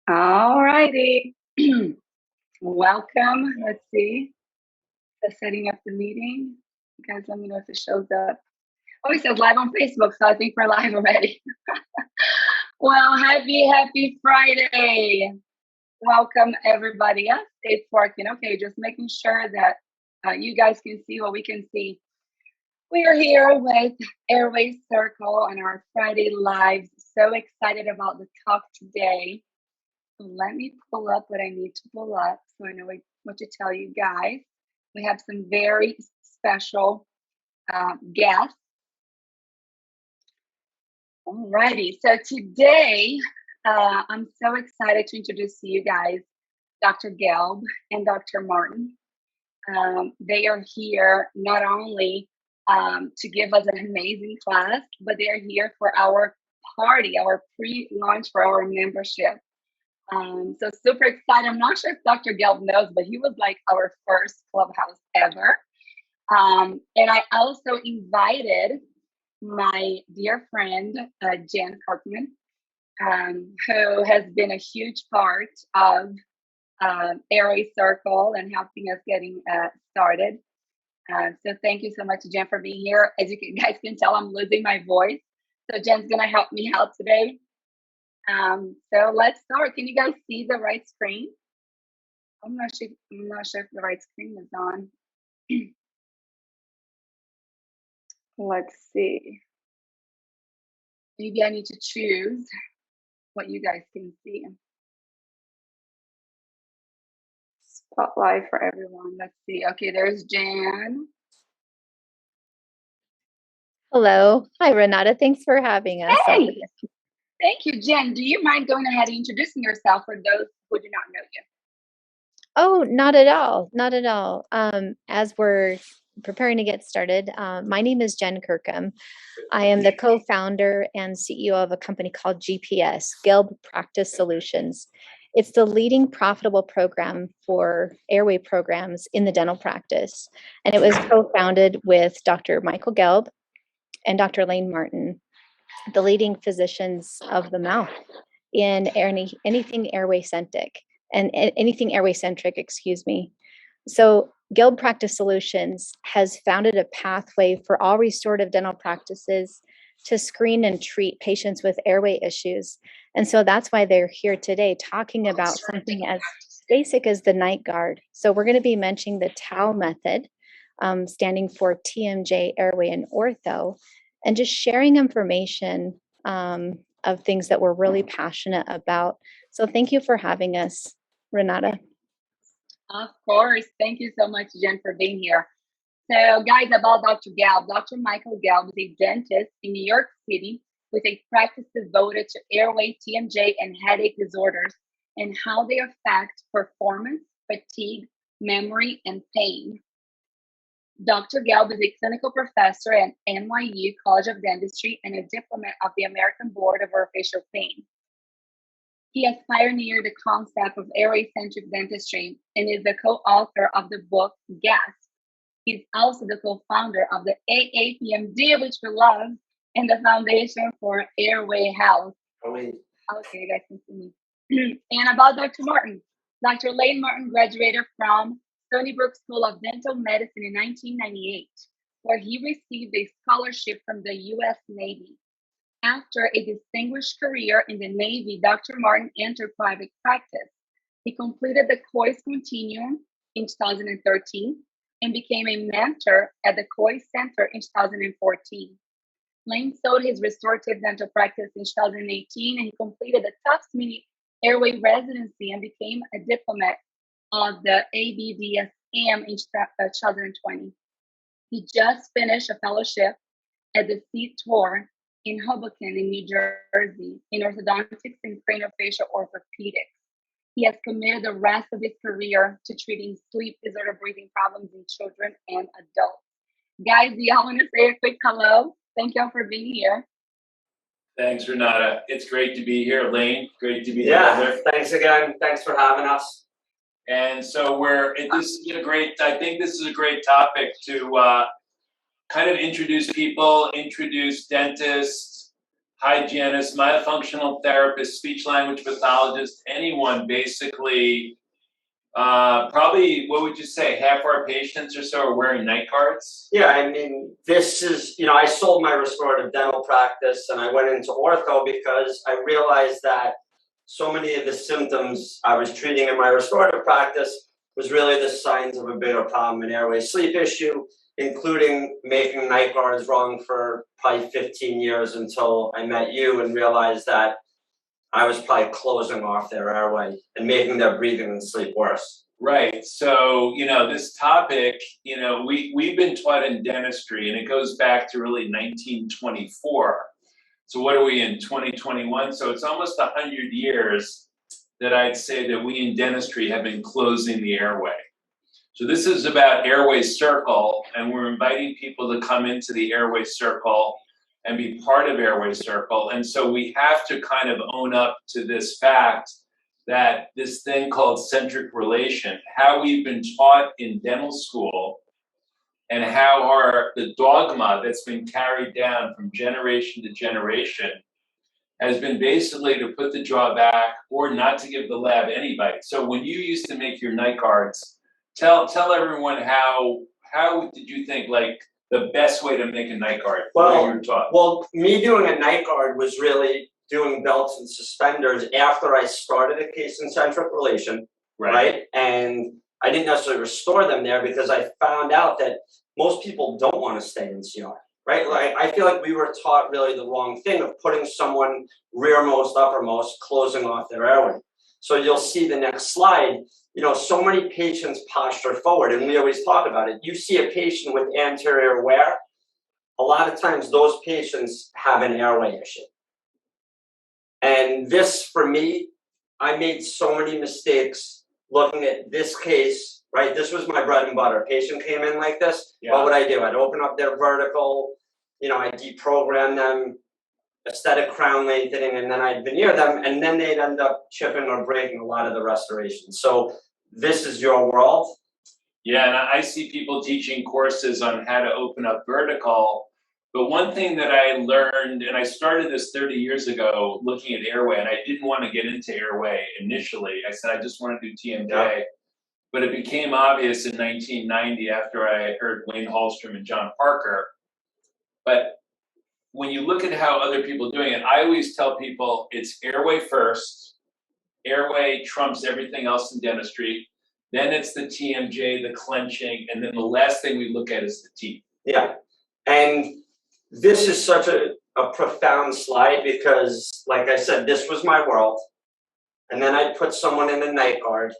All righty. Welcome. Let's see. The setting up the meeting. You guys let me know if it shows up. Oh, it says live on Facebook, so I think we're live already. Well, happy Friday. Welcome, everybody. Yes, it's working. Okay, just making sure that you guys can see what we can see. We are here with Airway Circle on our Friday lives. So excited about the talk today. Let me pull up what I need to pull up so I know what to tell you guys. We have some very special guests. Alrighty, so today I'm so excited to introduce to you guys Dr. Gelb and Dr. Martin. They are here not only to give us an amazing class, but they are here for our party, our pre-launch for our membership. So super excited. I'm not sure if Dr. Gelb knows, but he was like our first clubhouse ever. And I also invited my dear friend, Jen Kirkman, who has been a huge part of Airway Circle and helping us getting started. So thank you so much, Jen, for being here. As you guys can tell, I'm losing my voice. So Jen's gonna help me out today. So let's start. Can you guys see the right screen? I'm not sure if the right screen is on. Let's see. Maybe I need to choose what you guys can see. Spotlight for everyone. Let's see. Okay, there's Jan. Hello. Hi, Renata. Thanks for having us. Hey. Thank you, Jen. Do you mind going ahead and introducing yourself for those who do not know you? Oh, not at all. Not at all. As we're preparing to get started, my name is Jen Kirkham. I am the co-founder and CEO of a company called GPS, Gelb Practice Solutions. It's the leading profitable program for airway programs in the dental practice. And it was co-founded with Dr. Michael Gelb and Dr. Layne Martin, the leading physicians of the mouth in anything airway centric and anything airway centric, excuse me. So Gelb Practice Solutions has founded a pathway for all restorative dental practices to screen and treat patients with airway issues. And so that's why they're here today talking about something as basic as the Nightguard. So we're going to be mentioning the TOW method, standing for TMJ, Airway, and Ortho, and just sharing information of things that we're really passionate about. So thank you for having us, Renata. Of course. Thank you so much, Jen, for being here. So guys, about Dr. Gelb, Dr. Michael Gelb is a dentist in New York City with a practice devoted to airway, TMJ, and headache disorders and how they affect performance, fatigue, memory, and pain. Dr. Gelb is a clinical professor at NYU College of Dentistry and a diplomate of the American Board of Orofacial Pain. He has pioneered the concept of Airway Centric Dentistry and is the co-author of the book Gasp. He's also the co-founder of the AAPMD, which we love, and the Foundation for Airway Health. Okay, you guys can see me. And about Dr. Martin. Dr. Layne Martin graduated from StonyBrook School of Dental Medicine in 1998, where he received a scholarship from the U.S. Navy. After a distinguished career in the Navy, Dr. Martin entered private practice. He completed the Kois Continuum in 2013 and became a mentor at the Kois Center in 2014. Layne sold his restorative dental practice in 2018 and he completed the Tufts Mini Airway residency and became a diplomate of the ABDSM in 2020. He just finished a fellowship at the CTOR in Hoboken in New Jersey in Orthodontics and Craniofacial Orthopedics. He has committed the rest of his career to treating sleep disorder breathing problems in children and adults. Guys, do y'all want to say a quick hello? Thank y'all for being here. Thanks, Renata. It's great to be here. Layne, great to be here. Together. Thanks again. Thanks for having us. And so I think this is a great topic to kind of introduce people, introduce dentists, hygienist, myofunctional therapist, speech language pathologist, anyone basically. Probably, what would you say, half our patients or so are wearing night guards? Yeah, I mean, this is, I sold my restorative dental practice and I went into ortho because I realized that so many of the symptoms I was treating in my restorative practice was really the signs of a bigger problem, an airway sleep issue, including making night guards wrong for probably 15 years until I met you and realized that I was probably closing off their airway and making their breathing and sleep worse. Right. So, this topic, we've been taught in dentistry, and it goes back to really 1924. So what are we in, 2021? So it's almost 100 years that I'd say that we in dentistry have been closing the airway. So this is about Airway Circle, and we're inviting people to come into the Airway Circle and be part of Airway Circle. And so we have to kind of own up to this fact that this thing called centric relation, how we've been taught in dental school and how the dogma that's been carried down from generation to generation has been basically to put the jaw back or not to give the lab any bite. So when you used to make your night guards, tell everyone how did you think, like, the best way to make a night guard? Well, me doing a night guard was really doing belts and suspenders after I started a case in centric relation, right? And I didn't necessarily restore them there because I found out that most people don't want to stay in CR, right? Like, I feel like we were taught really the wrong thing of putting someone rearmost, uppermost, closing off their airway. So you'll see the next slide, so many patients posture forward, and we always talk about it. You see a patient with anterior wear, a lot of times those patients have an airway issue. And this, for me, I made so many mistakes looking at this case, right? This was my bread and butter. Patient came in like this. Yeah. What would I do? I'd open up their vertical, I'd deprogram them, aesthetic crown lengthening, and then I'd veneer them, and then they'd end up chipping or breaking a lot of the restoration. So this is your world. Yeah, and I see people teaching courses on how to open up vertical. But one thing that I learned, and I started this 30 years ago looking at airway, and I didn't want to get into airway initially. I said, I just want to do TMJ. Yeah. But it became obvious in 1990 after I heard Wayne Hallstrom and John Parker. But when you look at how other people are doing it, I always tell people it's airway first. Airway trumps everything else in dentistry. Then it's the TMJ, the clenching, and then the last thing we look at is the teeth. Yeah, and this is such a profound slide because, like I said, this was my world. And then I put someone in a night guard.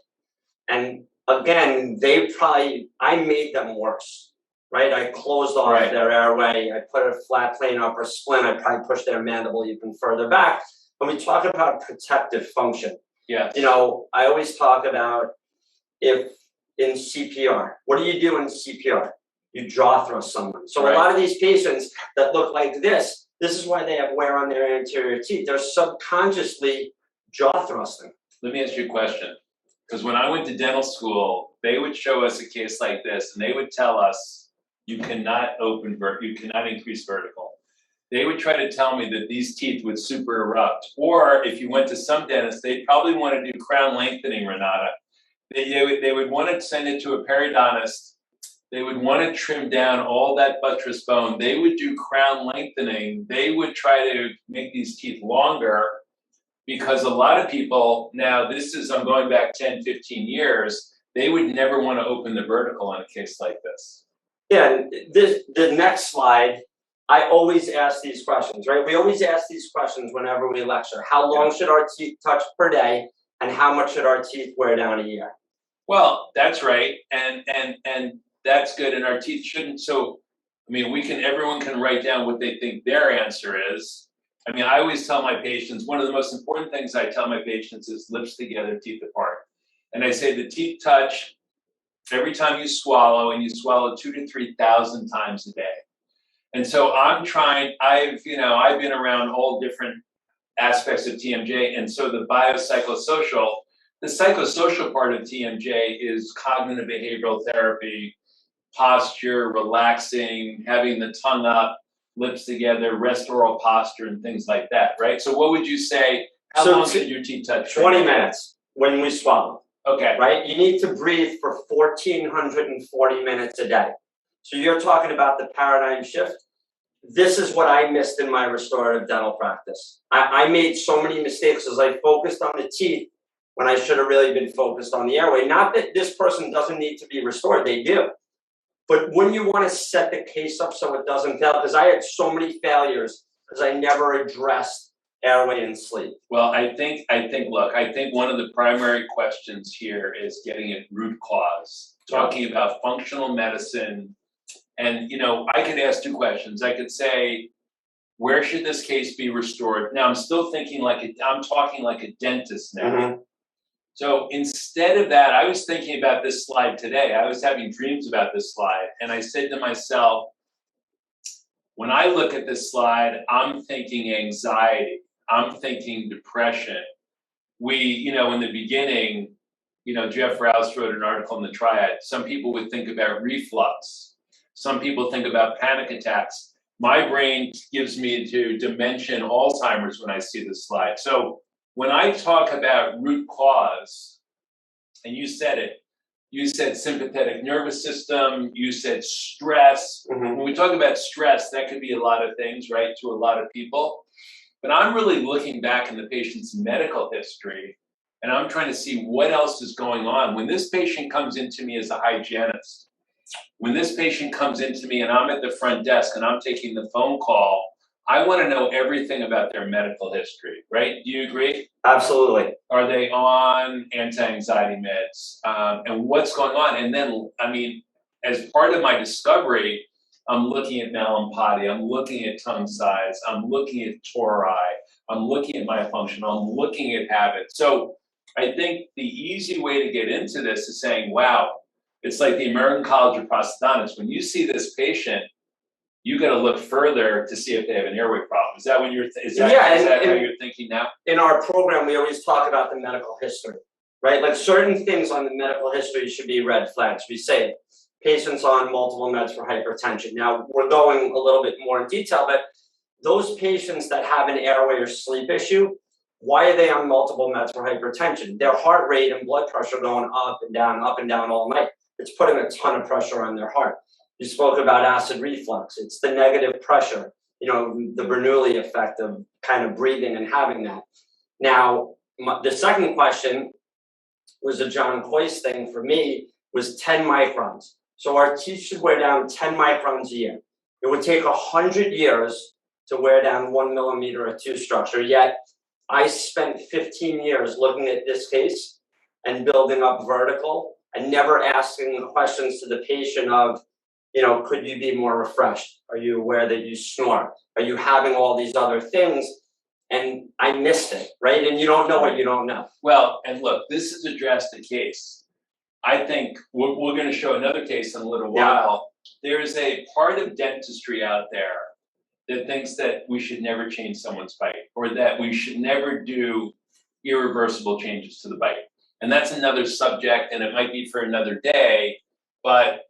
And again, I made them worse, right? I closed off their airway. I put a flat plane upper splint. I probably pushed their mandible even further back. When we talk about protective function, I always talk about if in CPR, what do you do in CPR? You jaw thrust someone. So a lot of these patients that look like this is why they have wear on their anterior teeth. They're subconsciously jaw thrusting. Let me ask you a question. Because when I went to dental school, they would show us a case like this, and they would tell us, you cannot you cannot increase vertical. They would try to tell me that these teeth would super erupt. Or if you went to some dentists, they'd probably want to do crown lengthening, Renata. They would want to send it to a periodontist. They would want to trim down all that buttress bone. They would do crown lengthening. They would try to make these teeth longer because a lot of people, now I'm going back 10, 15 years, they would never want to open the vertical on a case like this. Yeah, the next slide, I always ask these questions, right? We always ask these questions whenever we lecture. How long should our teeth touch per day, and how much should our teeth wear down a year? Well, that's right, and that's good, and our teeth shouldn't. So, I mean, everyone can write down what they think their answer is. I mean, I always tell my patients, one of the most important things I tell my patients is lips together, teeth apart. And I say the teeth touch every time you swallow, and you swallow 2,000 to 3,000 times a day. And so I've been around all different aspects of TMJ, and so the psychosocial part of TMJ is cognitive behavioral therapy, posture, relaxing, having the tongue up. lips together, rest oral posture, and things like that, right? So what would you say, how long should your teeth touch? 20 minutes when we swallow. Okay. Right? You need to breathe for 1,440 minutes a day. So you're talking about the paradigm shift. This is what I missed in my restorative dental practice. I made so many mistakes as I focused on the teeth when I should have really been focused on the airway. Not that this person doesn't need to be restored, they do. But when you want to set the case up so it doesn't fail, because I had so many failures because I never addressed airway and sleep. Well, I think one of the primary questions here is getting at root cause, talking about functional medicine. And, you know, I could ask two questions. I could say, where should this case be restored? Now, I'm still thinking I'm talking like a dentist now. Mm-hmm. So instead of that, I was thinking about this slide today. I was having dreams about this slide. And I said to myself, when I look at this slide, I'm thinking anxiety. I'm thinking depression. In the beginning, Jeff Rouse wrote an article in the Triad. Some people would think about reflux. Some people think about panic attacks. My brain gives me to mention Alzheimer's when I see this slide. So when I talk about root cause, and you said it, you said sympathetic nervous system, you said stress. Mm-hmm. When we talk about stress, that could be a lot of things, right, to a lot of people. But I'm really looking back in the patient's medical history, and I'm trying to see what else is going on. When this patient comes into me as a hygienist, when this patient comes into me and I'm at the front desk and I'm taking the phone call, I want to know everything about their medical history, right? Do you agree? Absolutely. Are they on anti-anxiety meds? And what's going on? And then, as part of my discovery, I'm looking at malampati, I'm looking at tongue size, I'm looking at tori, I'm looking at myofunctional, I'm looking at habit. So I think the easy way to get into this is saying, wow, it's like the American College of Prosthodontics. When you see this patient, you got to look further to see if they have an airway problem. Is that what you're? Is that how you're thinking now? In our program, we always talk about the medical history, right? Like certain things on the medical history should be red flags. We say patients on multiple meds for hypertension. Now we're going a little bit more in detail, but those patients that have an airway or sleep issue, why are they on multiple meds for hypertension? Their heart rate and blood pressure going up and down all night. It's putting a ton of pressure on their heart. You spoke about acid reflux. It's the negative pressure, the Bernoulli effect of kind of breathing and having that. Now, the second question was a John Kois thing for me, was 10 microns. So our teeth should wear down 10 microns a year. It would take 100 years to wear down 1 millimeter of tooth structure. Yet I spent 15 years looking at this case and building up vertical and never asking the questions to the patient of, could you be more refreshed? Are you aware that you snore? Are you having all these other things? And I missed it, right? And you don't know what you don't know. Well, and look, this is a drastic case. I think we're going to show another case in a little while. There is a part of dentistry out there that thinks that we should never change someone's bite, or that we should never do irreversible changes to the bite. And that's another subject, and it might be for another day, but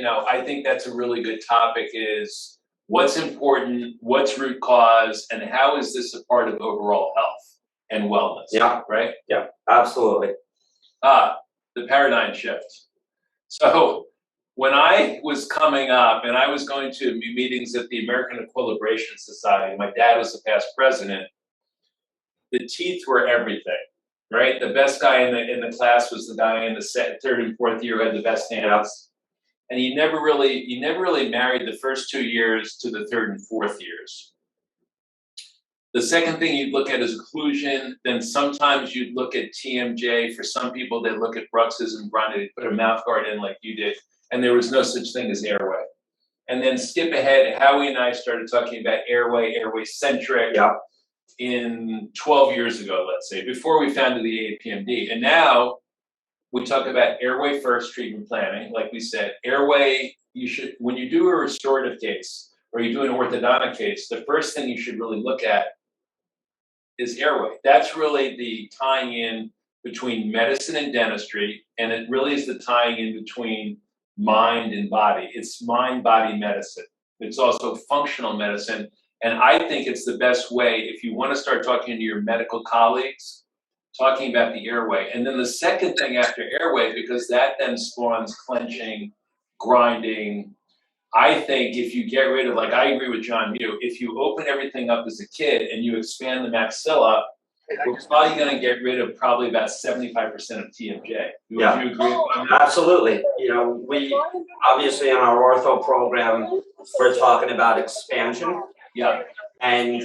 I think that's a really good topic, is what's important, what's root cause, and how is this a part of overall health and wellness? Yeah. Right? Yeah, absolutely. The paradigm shift. So when I was coming up and I was going to meetings at the American Equilibration Society, my dad was the past president, the teeth were everything, right? The best guy in the class was the guy in the third and fourth year who had the best hands. And he never really married the first 2 years to the third and fourth years. The second thing you'd look at is occlusion. Then sometimes you'd look at TMJ. For some people, they look at bruxism, they put a mouth guard in like you did. And there was no such thing as airway. And then skip ahead, Howie and I started talking about airway centric in 12 years ago, let's say, before we founded the AAPMD. And now we talk about airway first treatment planning. Like we said, airway, when you do a restorative case or you do an orthodontic case, the first thing you should really look at is airway. That's really the tying in between medicine and dentistry, and it really is the tying in between mind and body. It's mind-body medicine. It's also functional medicine. And I think it's the best way if you want to start talking to your medical colleagues, talking about the airway. And then the second thing after airway, because that then spawns clenching, grinding. I think if you get rid of, like I agree with John Mew, if you open everything up as a kid and you expand the maxilla, we're probably going to get rid of probably about 75% of TMJ. Would you agree? Absolutely. You know, we obviously in our ortho program, we're talking about expansion. Yeah. And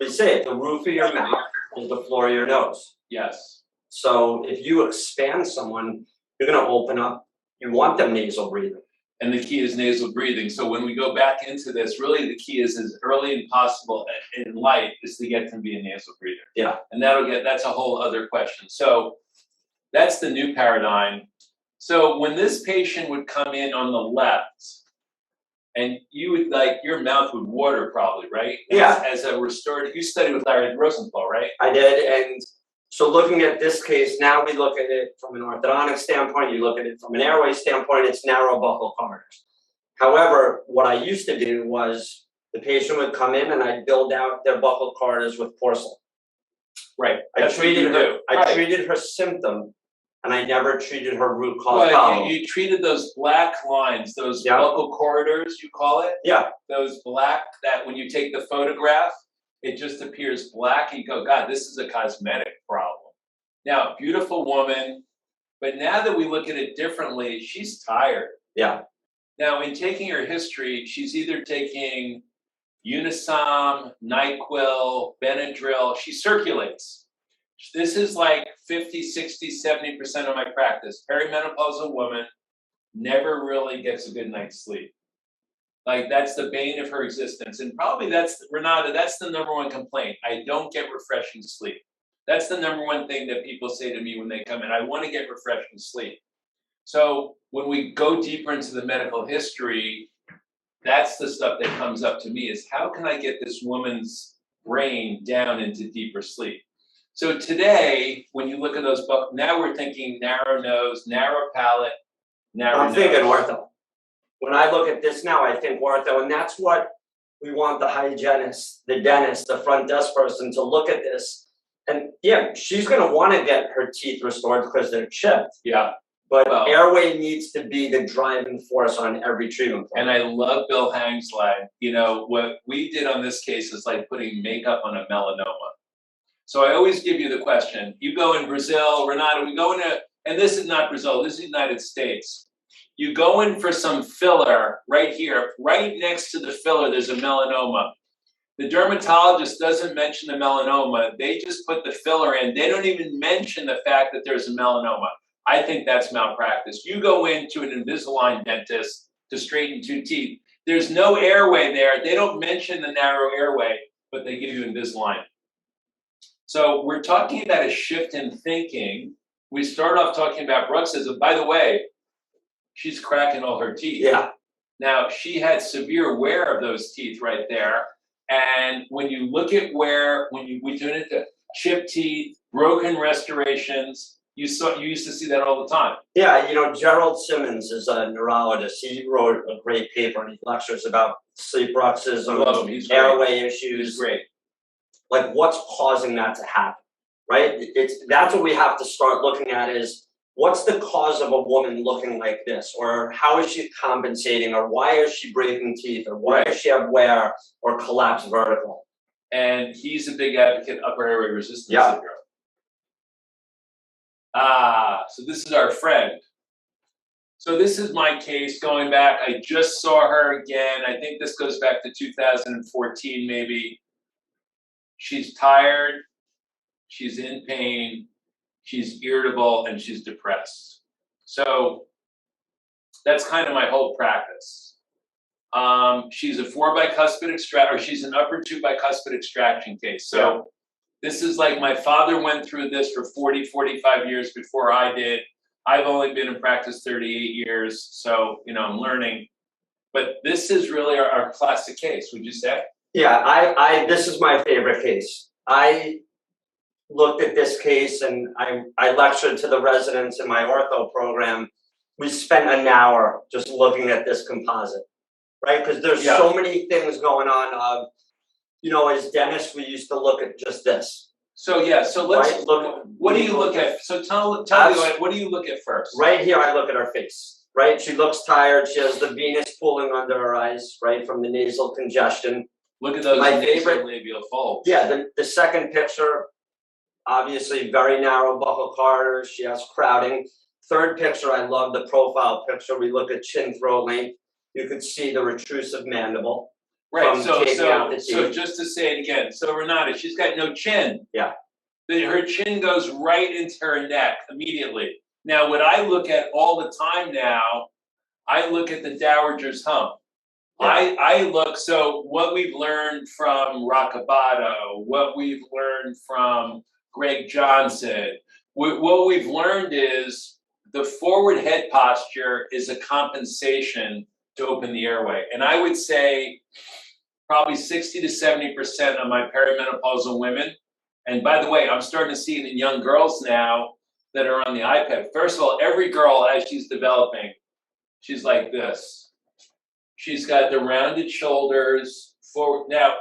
we say it, the roof of your mouth is the floor of your nose. Yes. So if you expand someone, you're going to open up, you want them nasal breathing. And the key is nasal breathing. So when we go back into this, really the key is as early as possible in life is to get them to be a nasal breather. Yeah. And that's a whole other question. So that's the new paradigm. So when this patient would come in on the left, and you would your mouth would water probably, right? Yeah. As a restorative, you studied with Larry Rosenthal, right? I did. And so looking at this case, now we look at it from an orthodontic standpoint, you look at it from an airway standpoint, it's narrow buccal corners. However, what I used to do was the patient would come in and I'd build out their buccal corners with porcelain. Right. I treated her symptom, and I never treated her root cause problem. You treated those black lines, those buccal corridors, you call it? Yeah. Those black, that when you take the photograph, it just appears black. You go, God, this is a cosmetic problem. Now, beautiful woman, but now that we look at it differently, she's tired. Yeah. Now, in taking her history, she's either taking Unisom, NyQuil, Benadryl. She circulates. This is like 50, 60, 70% of my practice. Perimenopausal woman never really gets a good night's sleep. Like that's the bane of her existence. And probably Renata, that's the number one complaint. I don't get refreshing sleep. That's the number one thing that people say to me when they come in. I want to get refreshing sleep. So when we go deeper into the medical history, that's the stuff that comes up to me is how can I get this woman's brain down into deeper sleep? So today, when you look at those books, now we're thinking narrow nose, narrow palate, narrow nose. I'm thinking ortho. When I look at this now, I think ortho, and that's what we want the hygienist, the dentist, the front desk person to look at this. And yeah, she's going to want to get her teeth restored because they're chipped. Yeah. But airway needs to be the driving force on every treatment plan. And I love Bill Hang's line. You know, what we did on this case is like putting makeup on a melanoma. So I always give you the question. You go in Brazil, Renata, we go into, and this is not Brazil, this is the United States. You go in for some filler right here, right next to the filler, there's a melanoma. The dermatologist doesn't mention the melanoma. They just put the filler in. They don't even mention the fact that there's a melanoma. I think that's malpractice. You go into an Invisalign dentist to straighten 2 teeth. There's no airway there. They don't mention the narrow airway, but they give you Invisalign. So we're talking about a shift in thinking. We start off talking about bruxism. By the way, she's cracking all her teeth. Yeah. Now, she had severe wear of those teeth right there. And when you look at where, we tune into chipped teeth, broken restorations, you used to see that all the time. Yeah, you know, Gerald Simmons is a neurologist. He wrote a great paper and he lectures about sleep bruxism, airway issues. He's great. Like what's causing that to happen, right? That's what we have to start looking at is what's the cause of a woman looking like this, or how is she compensating, or why is she breaking teeth, or why does she have wear or collapse vertical? And he's a big advocate of upper airway resistance syndrome. So this is our friend. So this is my case going back. I just saw her again. I think this goes back to 2014 maybe. She's tired, she's in pain, she's irritable, and she's depressed. So that's kind of my whole practice. She's a 4 bicuspid extraction, or she's an upper 2 bicuspid extraction case. So this is like my father went through this for 40, 45 years before I did. I've only been in practice 38 years, so I'm learning. But this is really our classic case, would you say? Yeah, this is my favorite case. I looked at this case and I lectured to the residents in my ortho program. We spent an hour just looking at this composite. right? Because there's so many things going on. You know, as dentists, we used to look at just this. So yeah, so let's Right, look. what do you look at? So tell me what do you look at first? Right here, I look at her face. Right, she looks tired. She has the venous pooling under her eyes, right, from the nasal congestion. Look at those My favorite labial folds. Yeah, the second picture, obviously very narrow buccal corridors. She has crowding. Third picture, I love the profile picture. We look at chin throat length. You can see the retrusive mandible. Right. So just to say it again. So Renata, she's got no chin. Yeah. Her chin goes right into her neck immediately. Now, what I look at all the time now, I look at the dowager's hump. Yeah. I look, so what we've learned from Roccabato, what we've learned from Greg Johnson, what we've learned is the forward head posture is a compensation to open the airway. And I would say probably 60 to 70% of my perimenopausal women, and by the way, I'm starting to see it in young girls now that are on the iPad. First of all, every girl, as she's developing, she's like this. She's got the rounded shoulders forward. Now,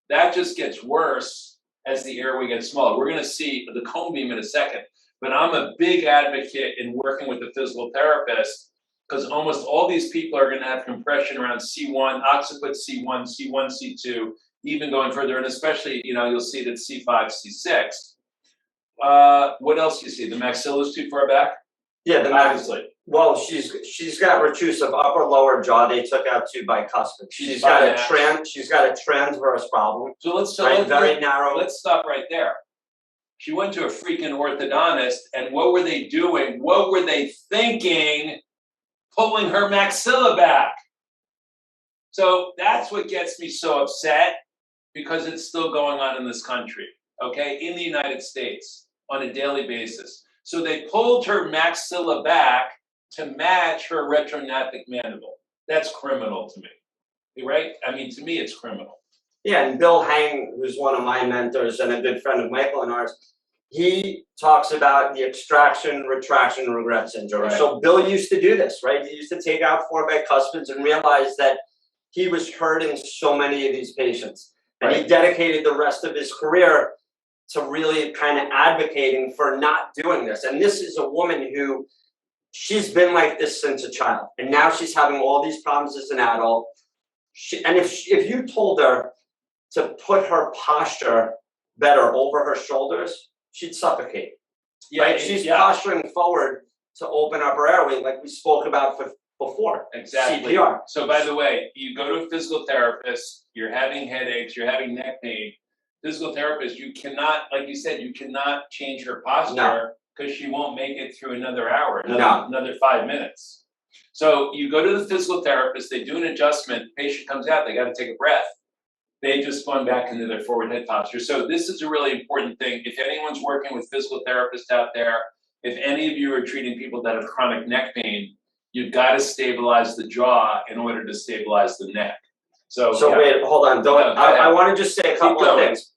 that just gets worse as the airway gets smaller. We're going to see the cone beam in a second, but I'm a big advocate in working with the physical therapist because almost all these people are going to have compression around C1, occiput C1, C1, C2, even going further, and especially, you'll see it at C5, C6. What else do you see? The maxilla is too far back? Yeah, obviously. Well, she's got retrusive upper lower jaw. They took out two bicuspid. She's got a transverse problem. So let's very narrow. Let's stop right there. She went to a freaking orthodontist, and what were they doing? What were they thinking? Pulling her maxilla back. So that's what gets me so upset because it's still going on in this country, okay, in the United States on a daily basis. So they pulled her maxilla back to match her retrognathic mandible. That's criminal to me, right? I mean, to me, it's criminal. Yeah, and Bill Hang, who's one of my mentors and a good friend of Michael and ours, he talks about the extraction, retraction, regret syndrome. Right. So Bill used to do this, right? He used to take out 4 bicuspids and realize that he was hurting so many of these patients. And he dedicated the rest of his career to really kind of advocating for not doing this. And this is a woman who, she's been like this since a child. And now she's having all these problems as an adult. And if you told her to put her posture better over her shoulders, she'd suffocate. Yeah, right? She's posturing forward to open up her airway, like we spoke about before. Exactly. CTOR. So, by the way, you go to a physical therapist, you're having headaches, you're having neck pain. Physical therapist, you cannot, like you said, you cannot change her posture because she won't make it through another hour, another 5 minutes. So you go to the physical therapist, they do an adjustment, patient comes out, they got to take a breath. They just gone back into their forward head posture. So this is a really important thing. If anyone's working with physical therapists out there, if any of you are treating people that have chronic neck pain, you've got to stabilize the jaw in order to stabilize the neck. So wait, hold on. I want to just say a couple of things.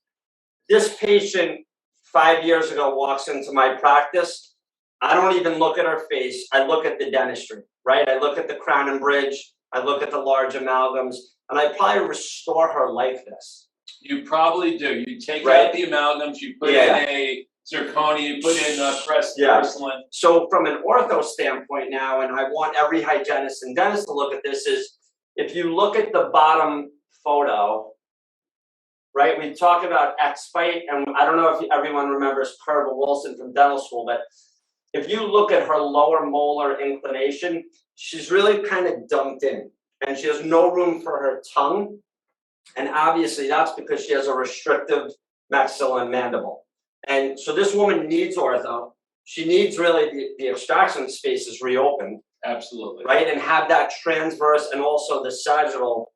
This patient 5 years ago walks into my practice. I don't even look at her face. I look at the dentistry, right? I look at the crown and bridge. I look at the large amalgams. And I probably restore her like this. You probably do. You take out the amalgams, you put in a zirconia, you put in pressed porcelain. So from an ortho standpoint now, and I want every hygienist and dentist to look at this, is if you look at the bottom photo, right, we talk about X-bite, and I don't know if everyone remembers Kerva Wilson from dental school, but if you look at her lower molar inclination, she's really kind of dumped in. And she has no room for her tongue. And obviously that's because she has a restrictive maxilla and mandible. And so this woman needs ortho. She needs really the extraction spaces reopened. Absolutely. Right? And have that transverse and also the sagittal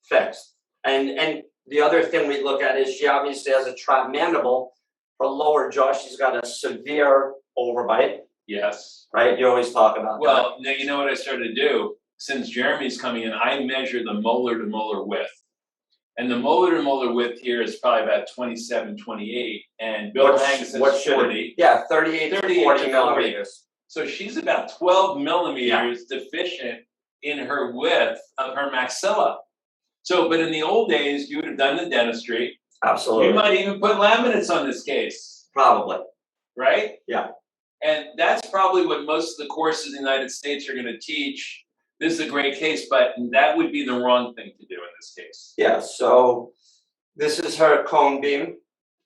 fixed. And the other thing we look at is she obviously has a trapped mandible. Her lower jaw, she's got a severe overbite. Yes. Right? You always talk about that. Well, now you know what I started to do? Since Jeremy's coming in, I measure the molar to molar width. And the molar to molar width here is probably about 27, 28. And Bill Hang says 40. Yeah, 38 to 40 millimeters. So she's about 12 millimeters deficient in her width of her maxilla. So, but in the old days, you would have done the dentistry. Absolutely. You might even put laminates on this case. Probably. Right? Yeah. And that's probably what most of the courses in the United States are going to teach. This is a great case, but that would be the wrong thing to do in this case. Yeah, so this is her cone beam.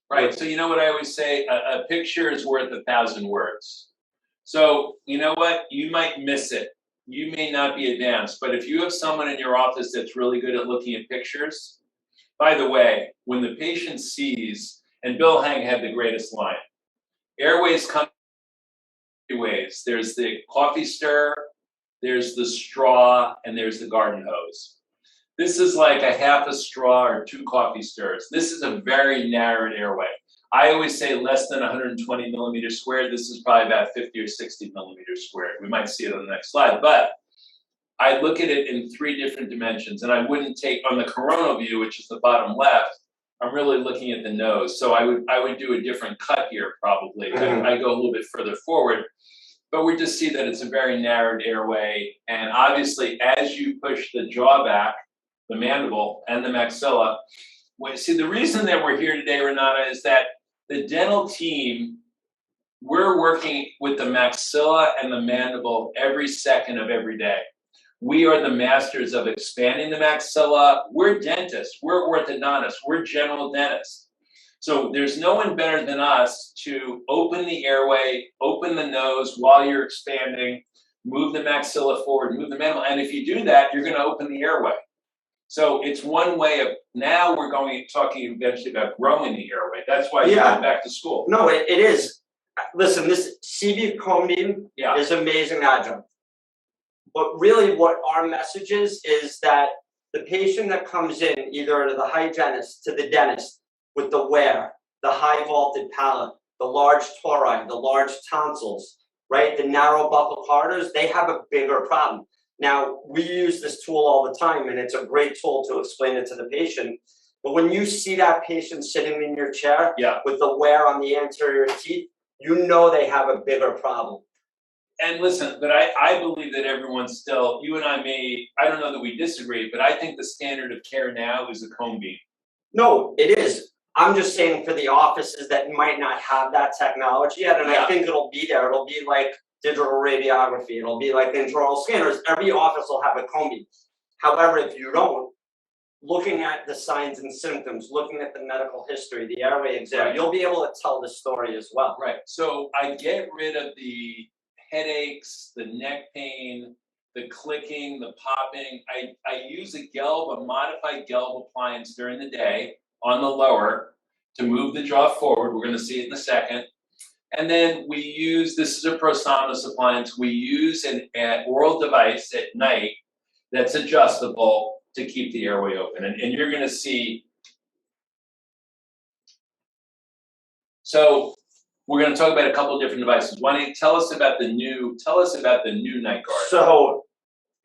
Right, so you know what I always say, a picture is worth 1,000 words. So you know what, you might miss it. You may not be advanced, but if you have someone in your office that's really good at looking at pictures, by the way, when the patient sees, and Bill Hang had the greatest line, airways come in 3 ways. There's the coffee stir, there's the straw, and there's the garden hose. This is like a half a straw or 2 coffee stirs. This is a very narrowed airway. I always say less than 120 millimeters squared. This is probably about 50 or 60 millimeters squared. We might see it on the next slide, but I look at it in 3 different dimensions, and I wouldn't take on the coronal view, which is the bottom left. I'm really looking at the nose, so I would do a different cut here probably. I go a little bit further forward, but we just see that it's a very narrowed airway, and obviously as you push the jaw back, the mandible and the maxilla. See, the reason that we're here today, Renata, is that the dental team, we're working with the maxilla and the mandible every second of every day. We are the masters of expanding the maxilla. We're dentists, we're orthodontists, we're general dentists. So there's no one better than us to open the airway, open the nose while you're expanding, move the maxilla forward, move the mandible. And if you do that, you're gonna open the airway. So it's one way of, now we're talking eventually about growing the airway. That's why you're going back to school. No, it is. Listen, this CV cone beam is amazing adjunct. But really what our message is that the patient that comes in, either to the hygienist, to the dentist, with the wear, the high vaulted palate, the large tori, the large tonsils, right, the narrow buccal corridors, they have a bigger problem. Now, we use this tool all the time, and it's a great tool to explain it to the patient. But when you see that patient sitting in your chair with the wear on the anterior teeth, you know they have a bigger problem. And listen, but I believe that everyone's still, you and I don't know that we disagree, but I think the standard of care now is a cone beam. No, it is. I'm just saying for the offices that might not have that technology yet, and I think it'll be there. It'll be like digital radiography, it'll be like intraoral scanners. Every office will have a cone beam. However, if you don't, looking at the signs and symptoms, looking at the medical history, the airway exam, you'll be able to tell the story as well. Right. So I get rid of the headaches, the neck pain, the clicking, the popping. I use a modified Gelb appliance during the day on the lower to move the jaw forward. We're going to see it in a second. And then we use, this is a prosonus appliance, we use an oral device at night that's adjustable to keep the airway open. And you're gonna see, so we're gonna talk about a couple of different devices. Why don't you tell us about the new Nightguard? So,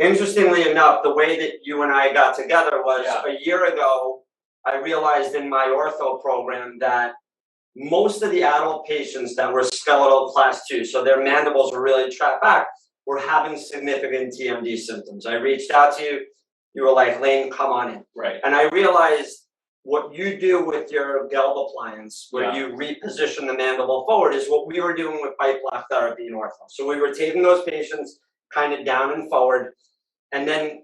interestingly enough, the way that you and I got together was a year ago, I realized in my ortho program that most of the adult patients that were skeletal class 2, so their mandibles were really trapped back, were having significant TMD symptoms. I reached out to you, you were like, Layne, come on in. Right. And I realized what you do with your Gelb appliance, where you reposition the mandible forward, is what we were doing with bite block therapy in ortho. So we were taking those patients kind of down and forward, and then,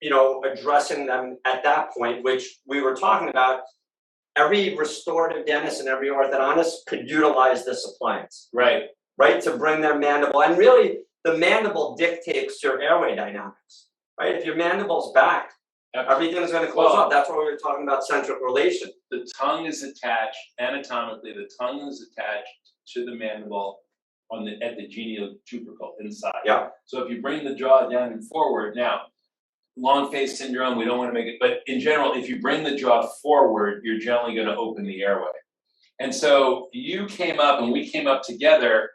you know, addressing them at that point, which we were talking about. Every restorative dentist and every orthodontist could utilize this appliance. Right. Right, to bring their mandible. And really, the mandible dictates your airway dynamics. Right, if your mandible's back, everything's going to close up. That's why we were talking about centric relation. The tongue is attached, anatomically, the tongue is attached to the mandible at the genial tubercle inside. Yeah. So if you bring the jaw down and forward, now, long face syndrome, we don't want to make it, but in general, if you bring the jaw forward, you're generally going to open the airway. And so you came up and we came up together.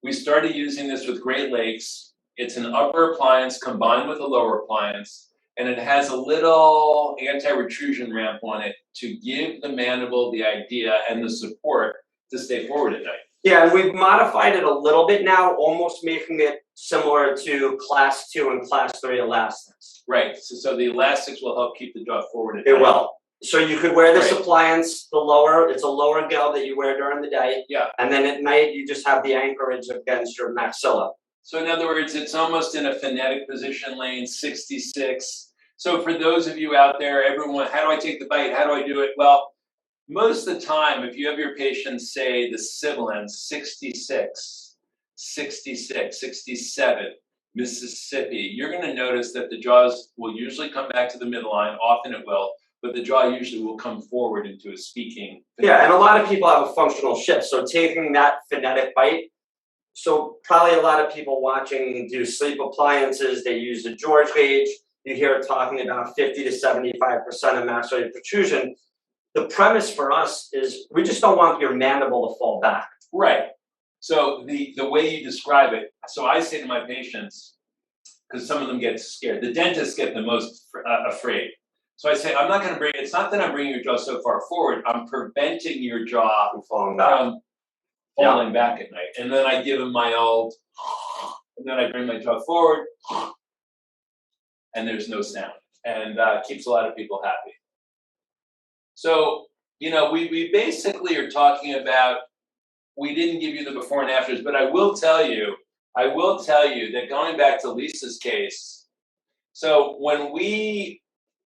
We started using this with Great Lakes. It's an upper appliance combined with a lower appliance, and it has a little anti-retrusion ramp on it to give the mandible the idea and the support to stay forward at night. Yeah, and we've modified it a little bit now, almost making it similar to class 2 and class 3 elastics. Right. So the elastics will help keep the jaw forward. It will. So you could wear this Right. appliance, the lower, it's a lower Gelb that you wear during the day. Yeah. And then at night, you just have the anchorage against your maxilla. So in other words, it's almost in a phonetic position, Layne, 66. So for those of you out there, everyone, how do I take the bite? How do I do it? Well, most of the time, if you have your patients say the sibilants 66, 66, 67, Mississippi, you're going to notice that the jaws will usually come back to the midline. Often it will, but the jaw usually will come forward into a speaking. Yeah, and a lot of people have a functional shift. So taking that phonetic bite, so probably a lot of people watching do sleep appliances, they use the George gauge. You hear it talking about 50 to 75% of maxillary protrusion. The premise for us is we just don't want your mandible to fall back. Right. So the way you describe it, so I say to my patients, because some of them get scared, the dentists get the most afraid. So I say, I'm not going to bring, it's not that I'm bringing your jaw so far forward, I'm preventing your jaw from falling back at night. And then I give them my old, and then I bring my jaw forward, and there's no sound. And keeps a lot of people happy. So, you know, we basically are talking about, we didn't give you the before and afters, but I will tell you that going back to Lisa's case, so when we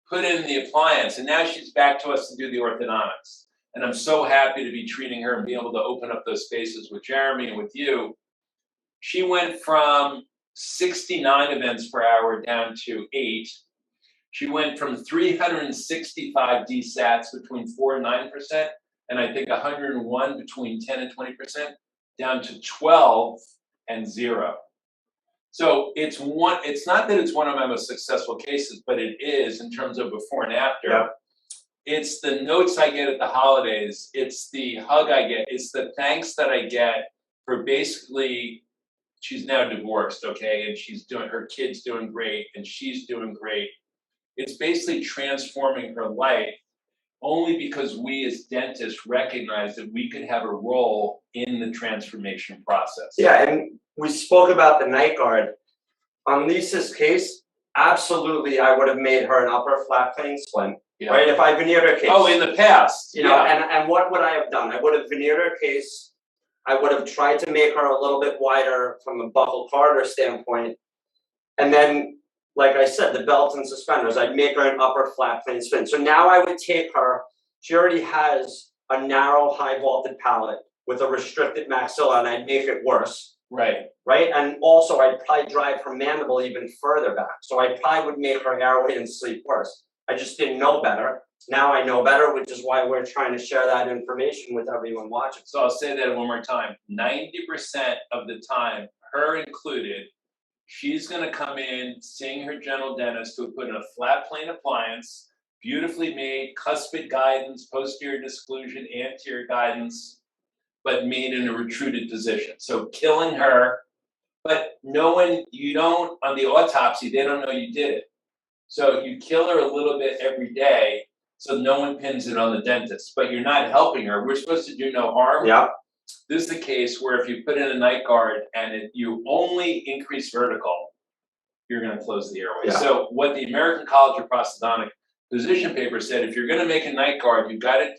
put in the appliance, and now she's back to us to do the orthodontics, and I'm so happy to be treating her and be able to open up those spaces with Jeremy and with you. She went from 69 events per hour down to 8. She went from 365 DSATs between 4 and 9%, and I think 101 between 10 and 20%, down to 12 and 0. So it's not that it's one of my most successful cases, but it is in terms of before and after. Yep. It's the notes I get at the holidays. It's the hug I get. It's the thanks that I get for basically, she's now divorced, okay? And she's doing, her kid's doing great, and she's doing great. It's basically transforming her life only because we as dentists recognize that we could have a role in the transformation process. Yeah, and we spoke about the Nightguard. On Lisa's case, absolutely, I would have made her an upper flat plane splint, right? If I veneered her case. Oh, in the past. You know, and what would I have done? I would have veneered her case. I would have tried to make her a little bit wider from a buccal corridor standpoint. And then, like I said, the belts and suspenders, I'd make her an upper flat plane splint. So now I would take her, she already has a narrow, high vaulted palate with a restricted maxilla, and I'd make it worse. Right. Right. And also I'd probably drive her mandible even further back. So I probably would make her airway and sleep worse. I just didn't know better. Now I know better, which is why we're trying to share that information with everyone watching. So I'll say that one more time. 90% of the time, her included, she's going to come in seeing her general dentist who put in a flat plane appliance, beautifully made, cuspid guidance, posterior disclusion, anterior guidance, but made in a retruded position. So killing her, but no one, you don't, on the autopsy, they don't know you did it. So you kill her a little bit every day, so no one pins it on the dentist, but you're not helping her. We're supposed to do no harm. Yeah. This is the case where if you put in a Nightguard and you only increase vertical, you're going to close the airway. Yeah. So what the American College of Prosthodontic position paper said, if you're going to make a Nightguard, you've got to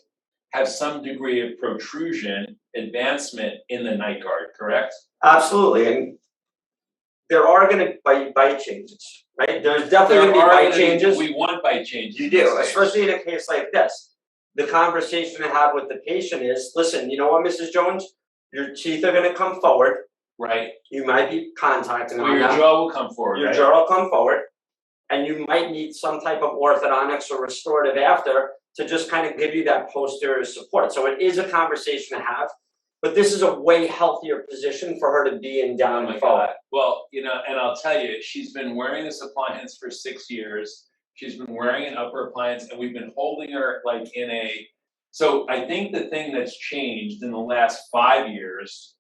have some degree of protrusion, advancement in the Nightguard, correct? Absolutely. And there are going to be bite changes, right? There's definitely going to be bite changes. We want bite changes. You do, especially in a case like this. The conversation to have with the patient is, listen, you know what, Mrs. Jones? Your teeth are going to come forward. Right. You might be contacting them. Your jaw will come forward. Your jaw will come forward. And you might need some type of orthodontics or restorative after to just kind of give you that posterior support. So it is a conversation to have, but this is a way healthier position for her to be in down and forward. Well, you know, and I'll tell you, she's been wearing this appliance for 6 years. She's been wearing an upper appliance, and we've been holding her like in a, so I think the thing that's changed in the last 5 years,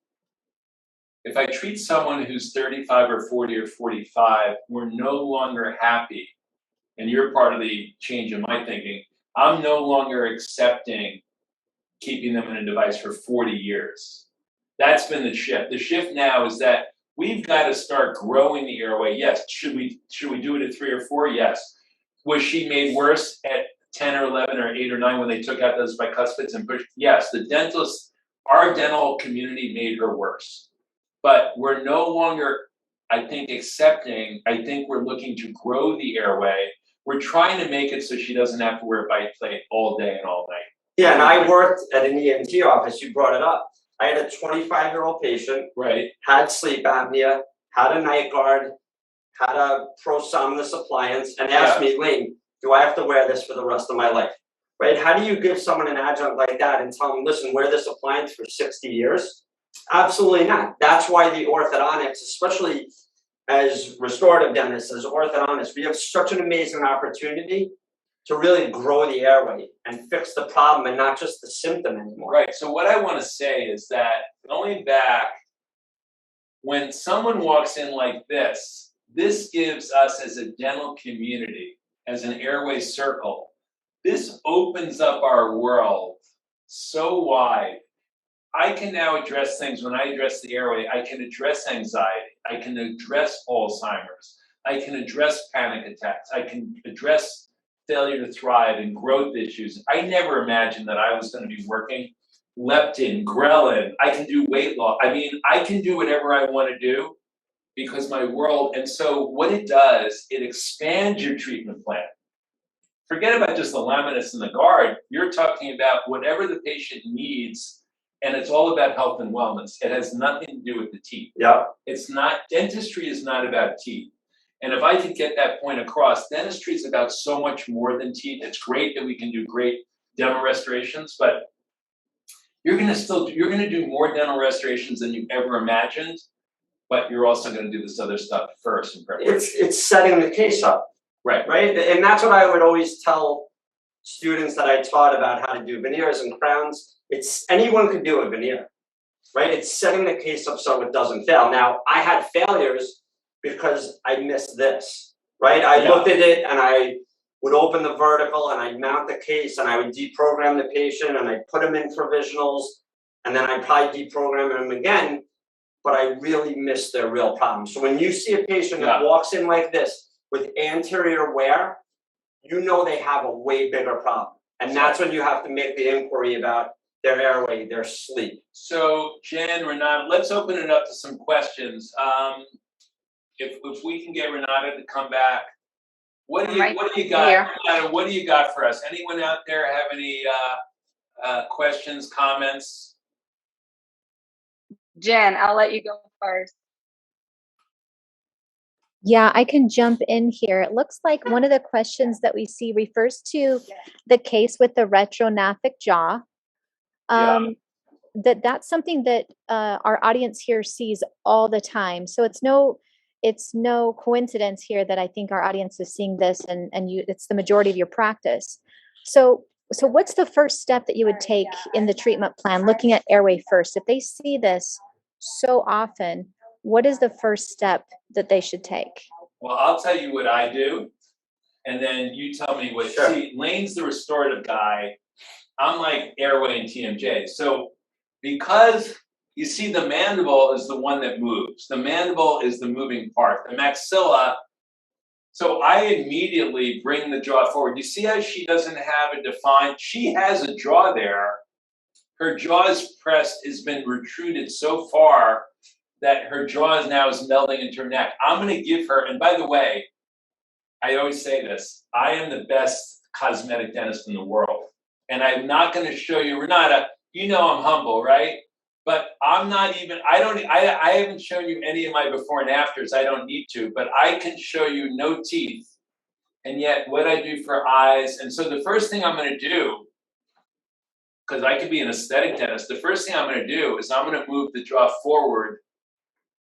if I treat someone who's 35 or 40 or 45, we're no longer happy, and you're part of the change in my thinking, I'm no longer accepting keeping them in a device for 40 years. That's been the shift. The shift now is that we've got to start growing the airway. Yes. Should we do it at 3 or 4? Yes. Was she made worse at 10 or 11 or 8 or 9 when they took out those bicuspids and pushed? Yes. The dentists, our dental community made her worse. But we're no longer, I think, accepting. I think we're looking to grow the airway. We're trying to make it so she doesn't have to wear a bite plate all day and all night. Yeah, and I worked at an ENT office. You brought it up. I had a 25-year-old patient, right, had sleep apnea, had a Nightguard, had a prosomnus appliance, and asked me, Layne, do I have to wear this for the rest of my life? Right? How do you give someone an adjunct like that and tell them, listen, wear this appliance for 60 years? Absolutely not. That's why the orthodontics, especially as restorative dentists, as orthodontists, we have such an amazing opportunity to really grow the airway and fix the problem and not just the symptom anymore. Right. So what I want to say is that going back, when someone walks in like this gives us as a dental community, as an airway circle, this opens up our world so wide. I can now address things. When I address the airway, I can address anxiety. I can address Alzheimer's. I can address panic attacks. I can address failure to thrive and growth issues. I never imagined that I was going to be working leptin, ghrelin. I can do weight loss. I mean, I can do whatever I want to do because my world. And so what it does, it expands your treatment plan. Forget about just the laminates and the guard. You're talking about whatever the patient needs, and it's all about health and wellness. It has nothing to do with the teeth. Yeah. It's not, dentistry is not about teeth. And if I could get that point across, dentistry is about so much more than teeth. It's great that we can do great dental restorations, but you're going to do more dental restorations than you ever imagined, but you're also going to do this other stuff first in preparation. It's setting the case up. Right. Right. And that's what I would always tell students that I taught about how to do veneers and crowns. It's anyone could do a veneer, right? It's setting the case up so it doesn't fail. Now, I had failures because I missed this, right? I looked at it and I would open the vertical and I'd mount the case and I would deprogram the patient and I'd put them in provisionals and then I'd probably deprogram them again, but I really missed their real problem. So when you see a patient that walks in like this with anterior wear, you know they have a way bigger problem. And that's when you have to make the inquiry about their airway, their sleep. So Jen, Renata, let's open it up to some questions. If we can get Renata to come back, what do you got? Renata, what do you got for us? Anyone out there have any questions, comments? Jen, I'll let you go first. Yeah, I can jump in here. It looks like one of the questions that we see refers to the case with the retrognathic jaw. That's something that our audience here sees all the time. So it's no coincidence here that I think our audience is seeing this and it's the majority of your practice. So what's the first step that you would take in the treatment plan, looking at airway first? If they see this so often, what is the first step that they should take? Well, I'll tell you what I do, and then you tell me what. Sure. See, Layne's the restorative guy. I'm like Airway and TMJ. So because you see, the mandible is the one that moves. The mandible is the moving part. The maxilla. So I immediately bring the jaw forward. You see how she doesn't have a defined. She has a jaw there. Her jaw is pressed, has been protruded so far that her jaw is melding into her neck. I'm going to give her, and by the way, I always say this, I am the best cosmetic dentist in the world. And I'm not going to show you, Renata, you know I'm humble, right? But I'm not even, I haven't shown you any of my before and afters. I don't need to, but I can show you no teeth. And yet what I do for eyes. And so the first thing I'm going to do, because I could be an aesthetic dentist, the first thing I'm going to do is I'm going to move the jaw forward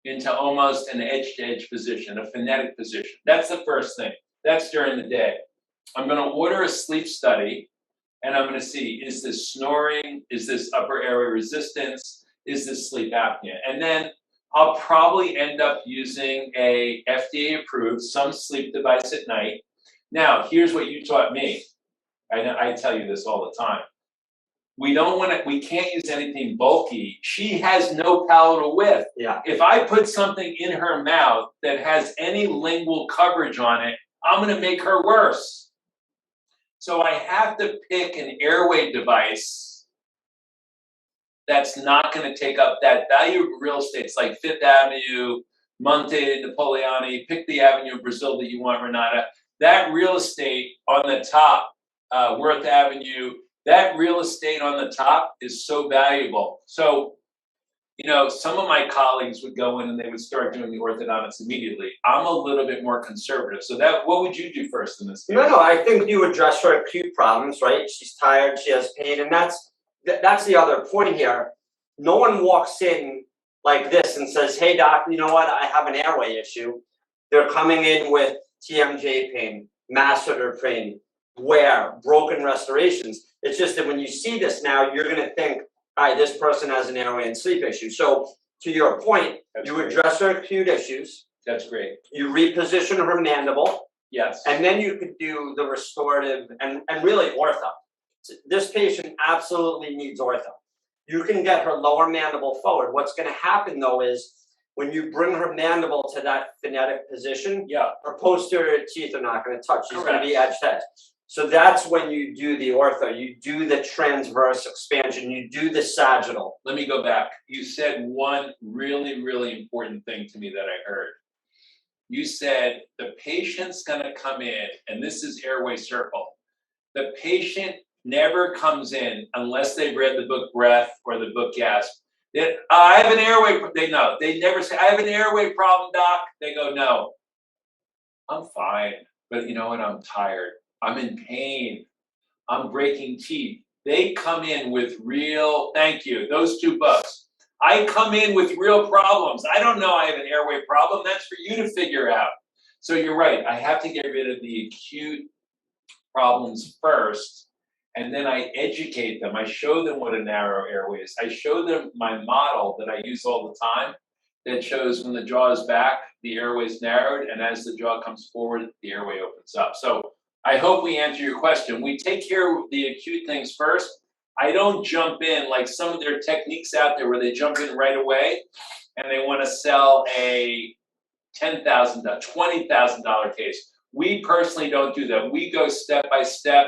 into almost an edge-to-edge position, a phonetic position. That's the first thing. That's during the day. I'm going to order a sleep study, and I'm going to see, is this snoring? Is this upper airway resistance? Is this sleep apnea? And then I'll probably end up using a FDA-approved, some sleep device at night. Now, here's what you taught me. I tell you this all the time. We don't want to, we can't use anything bulky. She has no palatal width. Yeah. If I put something in her mouth that has any lingual coverage on it, I'm going to make her worse. So I have to pick an airway device that's not going to take up that value of real estate. It's like Fifth Avenue, Monte Napoleone, pick the avenue of Brazil that you want, Renata. That real estate on the top, Worth Avenue, that real estate on the top is so valuable. So, you know, some of my colleagues would go in and they would start doing the orthodontics immediately. I'm a little bit more conservative. So that, what would you do first in this case? No, I think you address her acute problems, right? She's tired, she has pain, and that's the other point here. No one walks in like this and says, hey doc, you know what, I have an airway issue. They're coming in with TMJ pain, masseter pain, wear, broken restorations. It's just that when you see this now, you're going to think, all right, this person has an airway and sleep issue. So to your point, you address her acute issues. That's great. You reposition her mandible. Yes. And then you could do the restorative and really ortho. This patient absolutely needs ortho. You can get her lower mandible forward. What's going to happen though is when you bring her mandible to that phonetic position, her posterior teeth are not going to touch. She's going to be edge to edge. So that's when you do the ortho. You do the transverse expansion. You do the sagittal. Let me go back. You said one really, really important thing to me that I heard. You said the patient's going to come in, and this is airway circle. The patient never comes in unless they've read the book Breath or the book Gasp. I have an airway. They know. They never say, I have an airway problem, doc. They go, no, I'm fine. But you know what? I'm tired. I'm in pain. I'm breaking teeth. They come in with real, thank you, those two books. I come in with real problems. I don't know I have an airway problem. That's for you to figure out. So you're right. I have to get rid of the acute problems first, and then I educate them. I show them what a narrow airway is. I show them my model that I use all the time that shows when the jaw is back, the airway is narrowed, and as the jaw comes forward, the airway opens up. So I hope we answer your question. We take care of the acute things first. I don't jump in like some of their techniques out there where they jump in right away and they want to sell a $10,000, $20,000 case. We personally don't do that. We go step by step.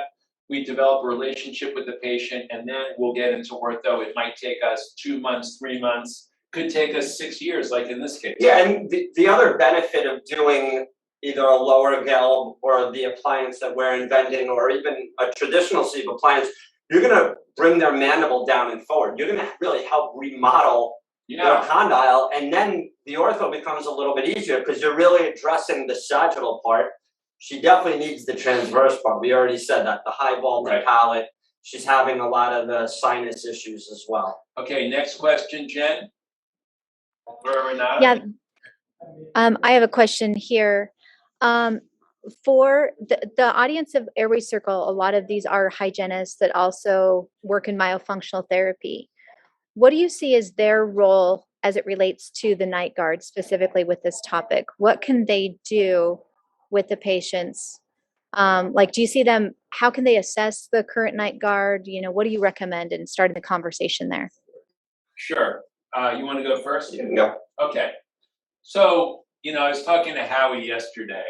We develop a relationship with the patient, and then we'll get into ortho. It might take us 2 months, 3 months, could take us 6 years, like in this case. Yeah, and the other benefit of doing either a lower Gelb or the appliance that we're inventing, or even a traditional sleeve appliance, you're going to bring their mandible down and forward. You're going to really help remodel their condyle, and then the ortho becomes a little bit easier because you're really addressing the sagittal part. She definitely needs the transverse part. We already said that, the high vaulted palate. She's having a lot of the sinus issues as well. Okay, next question, Jen. Or Renata? Yeah, I have a question here. For the audience of Airway Circle, a lot of these are hygienists that also work in myofunctional therapy. What do you see as their role as it relates to the Nightguard, specifically with this topic? What can they do with the patients? Like, do you see them, how can they assess the current Nightguard? You know, what do you recommend in starting the conversation there? Sure. You want to go first? Yeah. Okay. So, you know, I was talking to Howie yesterday.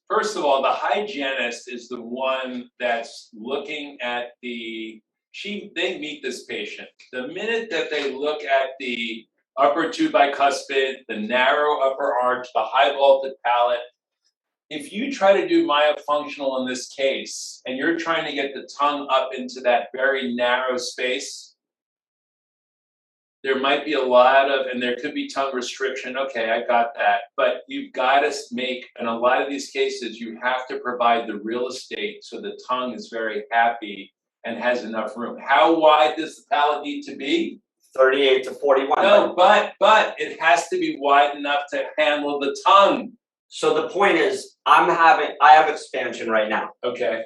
First of all, the hygienist is the one that's looking at they meet this patient. The minute that they look at the upper two bicuspid, the narrow upper arch, the high vaulted palate, if you try to do myofunctional in this case, and you're trying to get the tongue up into that very narrow space, there might be a lot of, and there could be tongue restriction. Okay, I got that. But you've got to make, in a lot of these cases, you have to provide the real estate so the tongue is very happy and has enough room. How wide does the palate need to be? 38 to 41. No, but it has to be wide enough to handle the tongue. So the point is, I have expansion right now. Okay.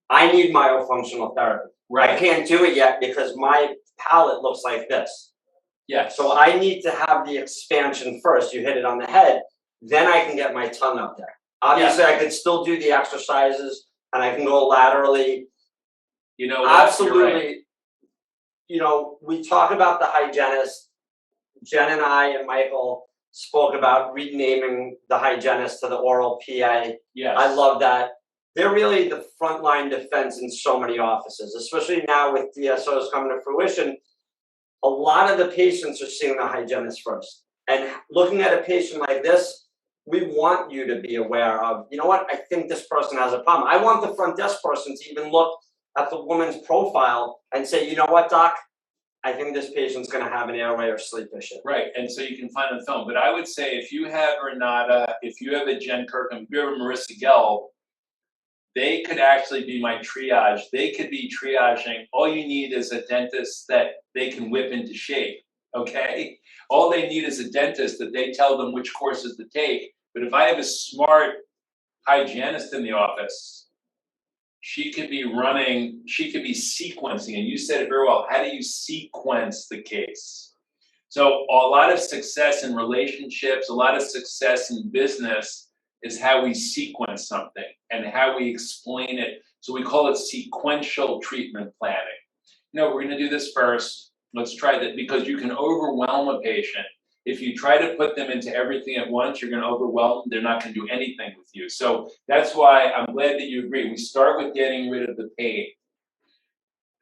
I need myofunctional therapy. Right. I can't do it yet because my palate looks like this. Yeah. So I need to have the expansion first. You hit it on the head. Then I can get my tongue up there. Obviously, I could still do the exercises and I can go laterally. You know, absolutely. Right. you know, we talk about the hygienist. Jen and I and Michael spoke about renaming the hygienist to the oral PA. Yes. I love that. They're really the frontline defense in so many offices, especially now with DSOs coming to fruition. A lot of the patients are seeing the hygienist first. And looking at a patient like this, we want you to be aware of, you know what, I think this person has a problem. I want the front desk person to even look at the woman's profile and say, you know what, doc, I think this patient's going to have an airway or sleep issue. Right, and so you can find on film. But I would say if you have Renata, if you have a Jen Kirkham, if you have a Marissa Gelb, they could actually be my triage. They could be triaging. All you need is a dentist that they can whip into shape, okay? All they need is a dentist that they tell them which courses to take. But if I have a smart hygienist in the office, she could be running, she could be sequencing, and you said it very well. How do you sequence the case? So a lot of success in relationships, a lot of success in business is how we sequence something and how we explain it. So we call it sequential treatment planning. No, we're going to do this first. Let's try that, because you can overwhelm a patient. If you try to put them into everything at once, you're going to overwhelm them. They're not going to do anything with you. So that's why I'm glad that you agree. We start with getting rid of the pain.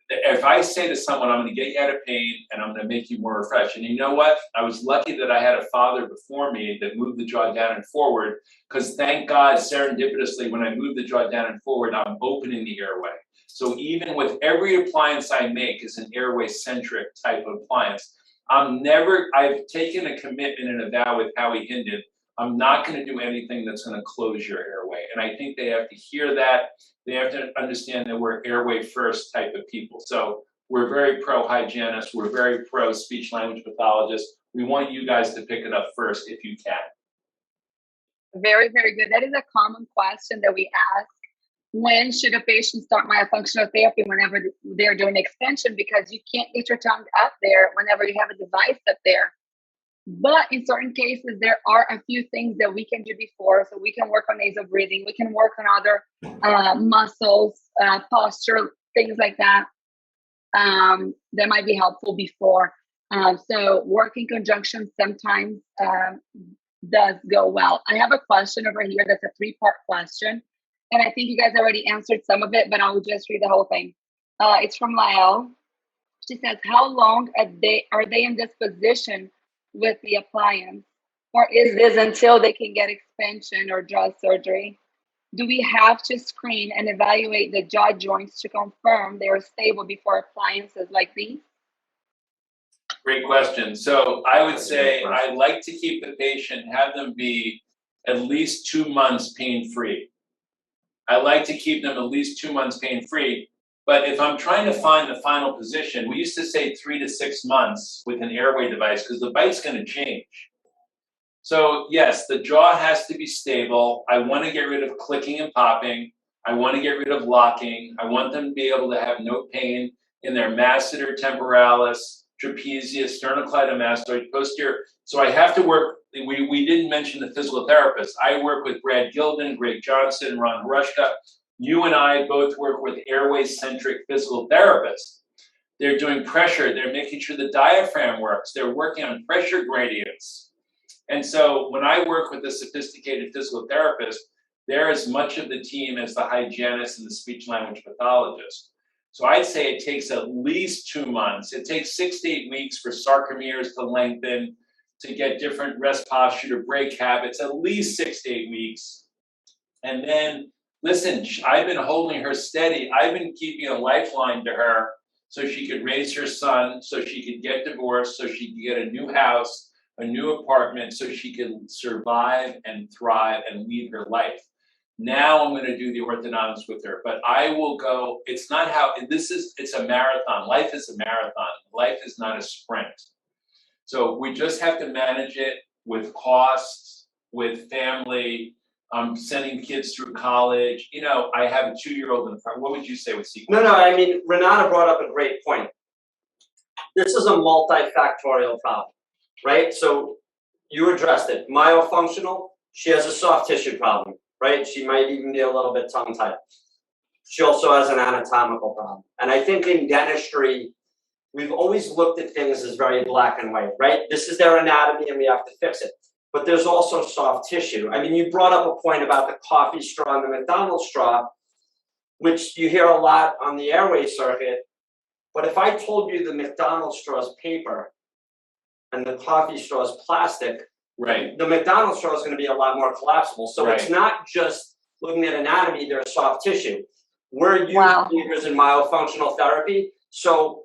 If I say to someone, I'm going to get you out of pain and I'm going to make you more refreshed. And you know what? I was lucky that I had a father before me that moved the jaw down and forward, because thank God, serendipitously, when I moved the jaw down and forward, I'm opening the airway. So even with every appliance I make is an airway centric type of appliance. I've taken a commitment and a vow with Howie Hinden. I'm not going to do anything that's going to close your airway. And I think they have to hear that. They have to understand that we're airway first type of people. So we're very pro hygienist. We're very pro speech language pathologist. We want you guys to pick it up first if you can. Very, very good. That is a common question that we ask. When should a patient start myofunctional therapy? Whenever they're doing extension, because you can't get your tongue up there whenever you have a device up there. But in certain cases, there are a few things that we can do before. So we can work on nasal breathing. We can work on other muscles, posture, things like that. That might be helpful before. So work in conjunction sometimes does go well. I have a question over here that's a 3-part question. And I think you guys already answered some of it, but I will just read the whole thing. It's from Lael. She says, how long are they in this position with the appliance? Or is this until they can get expansion or jaw surgery? Do we have to screen and evaluate the jaw joints to confirm they are stable before appliances like these? Great question. So I would say I like to keep the patient, have them be at least 2 months pain-free. I like to keep them at least 2 months pain-free. But if I'm trying to find the final position, we used to say 3 to 6 months with an airway device, because the bite's going to change. So yes, the jaw has to be stable. I want to get rid of clicking and popping. I want to get rid of locking. I want them to be able to have no pain in their masseter temporalis, trapezius, sternocleidomastoid, posterior. So I have to work. We didn't mention the physical therapist. I work with Brad Gilden, Greg Johnson, Ron Harushka. You and I both work with Airway Centric physical therapists. They're doing pressure. They're making sure the diaphragm works. They're working on pressure gradients. And so when I work with a sophisticated physical therapist, they're as much of the team as the hygienist and the speech language pathologist. So I'd say it takes at least 2 months. It takes 6 to 8 weeks for sarcomeres to lengthen, to get different rest posture, to break habits, at least 6 to 8 weeks. And then, listen, I've been holding her steady. I've been keeping a lifeline to her so she could raise her son, so she could get divorced, so she could get a new house, a new apartment, so she could survive and thrive and lead her life. Now I'm going to do the orthodontics with her, but I will go. It's not how it's a marathon. Life is a marathon. Life is not a sprint. So we just have to manage it with costs, with family, sending kids through college. You know, I have a 2-year-old in the front. What would you say with sequence? No, I mean, Renata brought up a great point. This is a multifactorial problem, right? So you addressed it. Myofunctional, she has a soft tissue problem, right? She might even be a little bit tongue-tied. She also has an anatomical problem. And I think in dentistry, we've always looked at things as very black and white, right? This is their anatomy and we have to fix it. But there's also soft tissue. I mean, you brought up a point about the coffee straw and the McDonald's straw, which you hear a lot on the airway circuit. But if I told you the McDonald's straw is paper and the coffee straw is plastic, right, the McDonald's straw is going to be a lot more collapsible. So it's not just looking at anatomy, there's soft tissue. We're huge believers in myofunctional therapy. So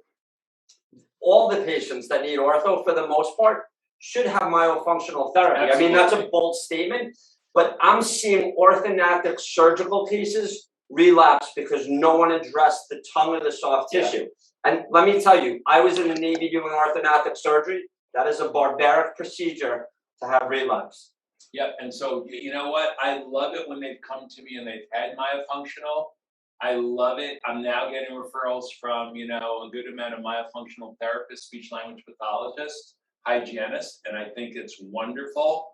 all the patients that need ortho, for the most part, should have myofunctional therapy. Absolutely. I mean, that's a bold statement, but I'm seeing orthodontic surgical cases relapse because no one addressed the tongue of the soft tissue. And let me tell you, I was in the Navy doing orthodontic surgery. That is a barbaric procedure to have relapse. Yep, and so you know what? I love it when they've come to me and they've had myofunctional. I love it. I'm now getting referrals from, you know, a good amount of myofunctional therapists, speech language pathologists, hygienists, and I think it's wonderful.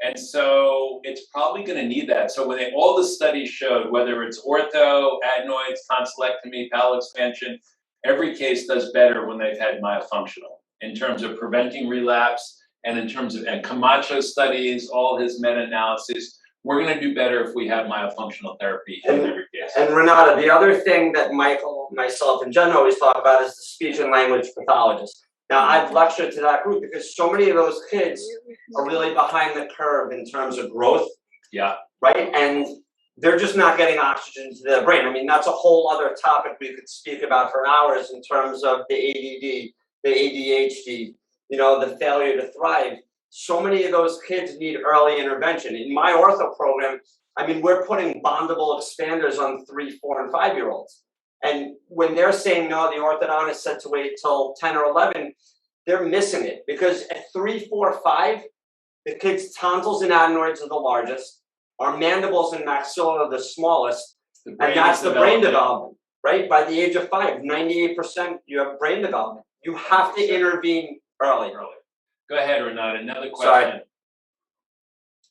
And so it's probably going to need that. So when all the studies showed, whether it's ortho, adenoids, tonsillectomy, palatal expansion, every case does better when they've had myofunctional in terms of preventing relapse and in terms of, and Camacho studies, all his meta-analysis. We're going to do better if we have myofunctional therapy in every case. And Renata, the other thing that Michael, myself, and Jen always talk about is the speech and language pathologist. Now, I've lectured to that group because so many of those kids are really behind the curve in terms of growth. Yeah. Right? And they're just not getting oxygen to their brain. I mean, that's a whole other topic we could speak about for hours in terms of the ADD, the ADHD, you know, the failure to thrive. So many of those kids need early intervention. In my ortho program, I mean, we're putting bondable expanders on 3, 4, and 5-year-olds. And when they're saying, no, the orthodontist said to wait till 10 or 11, they're missing it. Because at 3, 4, 5, the kids' tonsils and adenoids are the largest. Our mandibles and maxilla are the smallest. And that's the brain development, right? By the age of 5, 98% you have brain development. You have to intervene early. Go ahead, Renata. Another question. Sorry.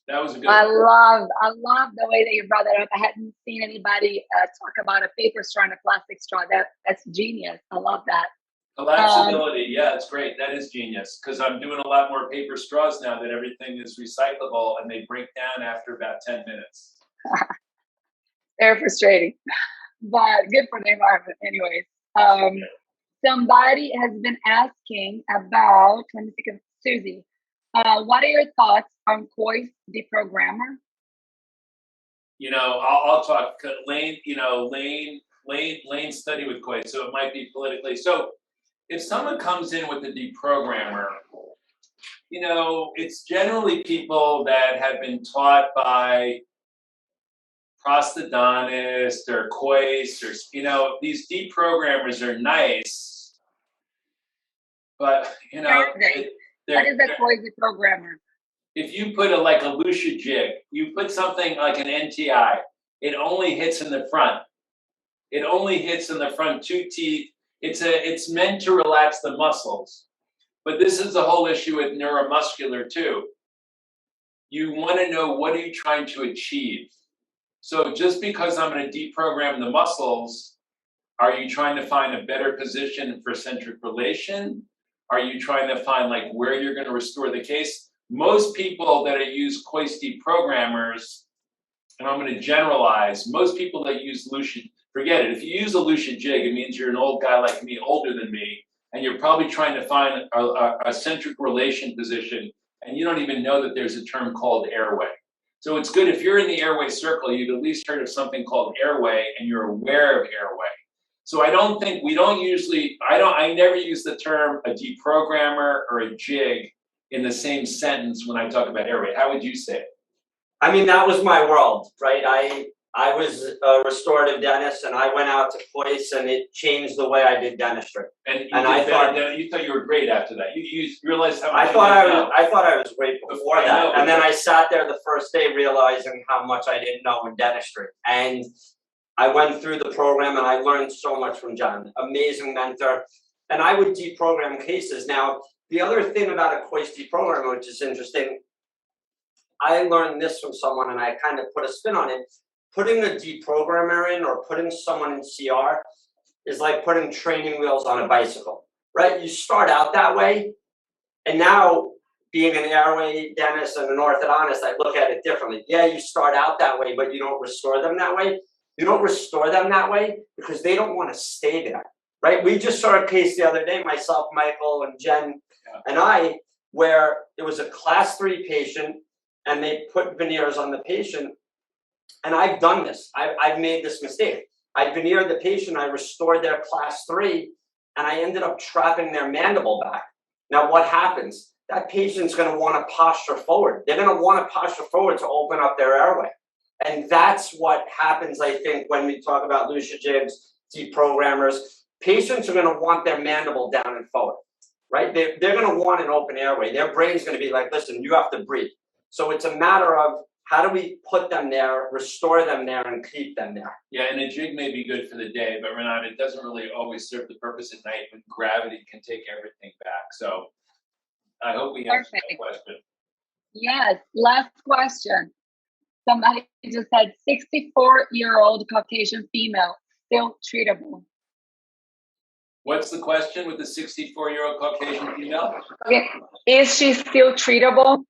That was a good I one. love the way that you brought that up. I hadn't seen anybody talk about a paper straw and a plastic straw. That's genius. I love that. Collapsibility, yeah, it's great. That is genius because I'm doing a lot more paper straws now that everything is recyclable and they break down after about 10 minutes. Very frustrating, but good for the environment anyways. Somebody has been asking about, let me think of Susie. What are your thoughts on Kois deprogrammer? You know, I'll talk. Layne, you know, Layne studied with Kois, so it might be politically. So if someone comes in with a deprogrammer, you know, it's generally people that have been taught by prosthodontists or Kois, or, you know, these deprogrammers are nice, but, you know, what is a Kois deprogrammer? If you put like a Lucia jig, you put something like an NTI, it only hits in the front. It only hits in the front 2 teeth. It's meant to relax the muscles. But this is the whole issue with neuromuscular too. You want to know, what are you trying to achieve? So just because I'm going to deprogram the muscles, are you trying to find a better position for centric relation? Are you trying to find like where you're going to restore the case? Most people that use Kois deprogrammers, and I'm going to generalize, most people that use Lucia, forget it. If you use a Lucia jig, it means you're an old guy like me, older than me, and you're probably trying to find a centric relation position, and you don't even know that there's a term called airway. So it's good if you're in the airway circle, you've at least heard of something called airway, and you're aware of airway. So I never use the term a deprogrammer or a jig in the same sentence when I talk about airway. How would you say it? I mean, that was my world, right? I was a restorative dentist, and I went out to Kois, and it changed the way I did dentistry. And I thought you were great after that. You realized how much I thought I was great before that, and then I sat there the first day realizing how much I didn't know in dentistry. And I went through the program, and I learned so much from John. Amazing mentor, and I would deprogram cases. Now, the other thing about a Kois deprogrammer, which is interesting, I learned this from someone, and I kind of put a spin on it. Putting a deprogrammer in or putting someone in CR is like putting training wheels on a bicycle, right? You start out that way, and now being an airway dentist and an orthodontist, I look at it differently. Yeah, you start out that way, but you don't restore them that way. You don't restore them that way because they don't want to stay there, right? We just saw a case the other day, myself, Michael, and Jen, and I, where it was a class 3 patient, and they put veneers on the patient. And I've done this. I've made this mistake. I veneered the patient, I restored their class 3, and I ended up trapping their mandible back. Now, what happens? That patient's going to want to posture forward. They're going to want to posture forward to open up their airway. And that's what happens, I think, when we talk about Lucia Jibs, deprogrammers. Patients are going to want their mandible down and forward, right? They're going to want an open airway. Their brain's going to be like, listen, you have to breathe. So it's a matter of how do we put them there, restore them there, and keep them there? Yeah, and a jig may be good for the day, but Renata, it doesn't really always serve the purpose at night when gravity can take everything back. So I hope we answered that question. Yes, last question. Somebody just said 64-year-old Caucasian female, still treatable. What's the question with the 64-year-old Caucasian female? Okay. Is she still treatable?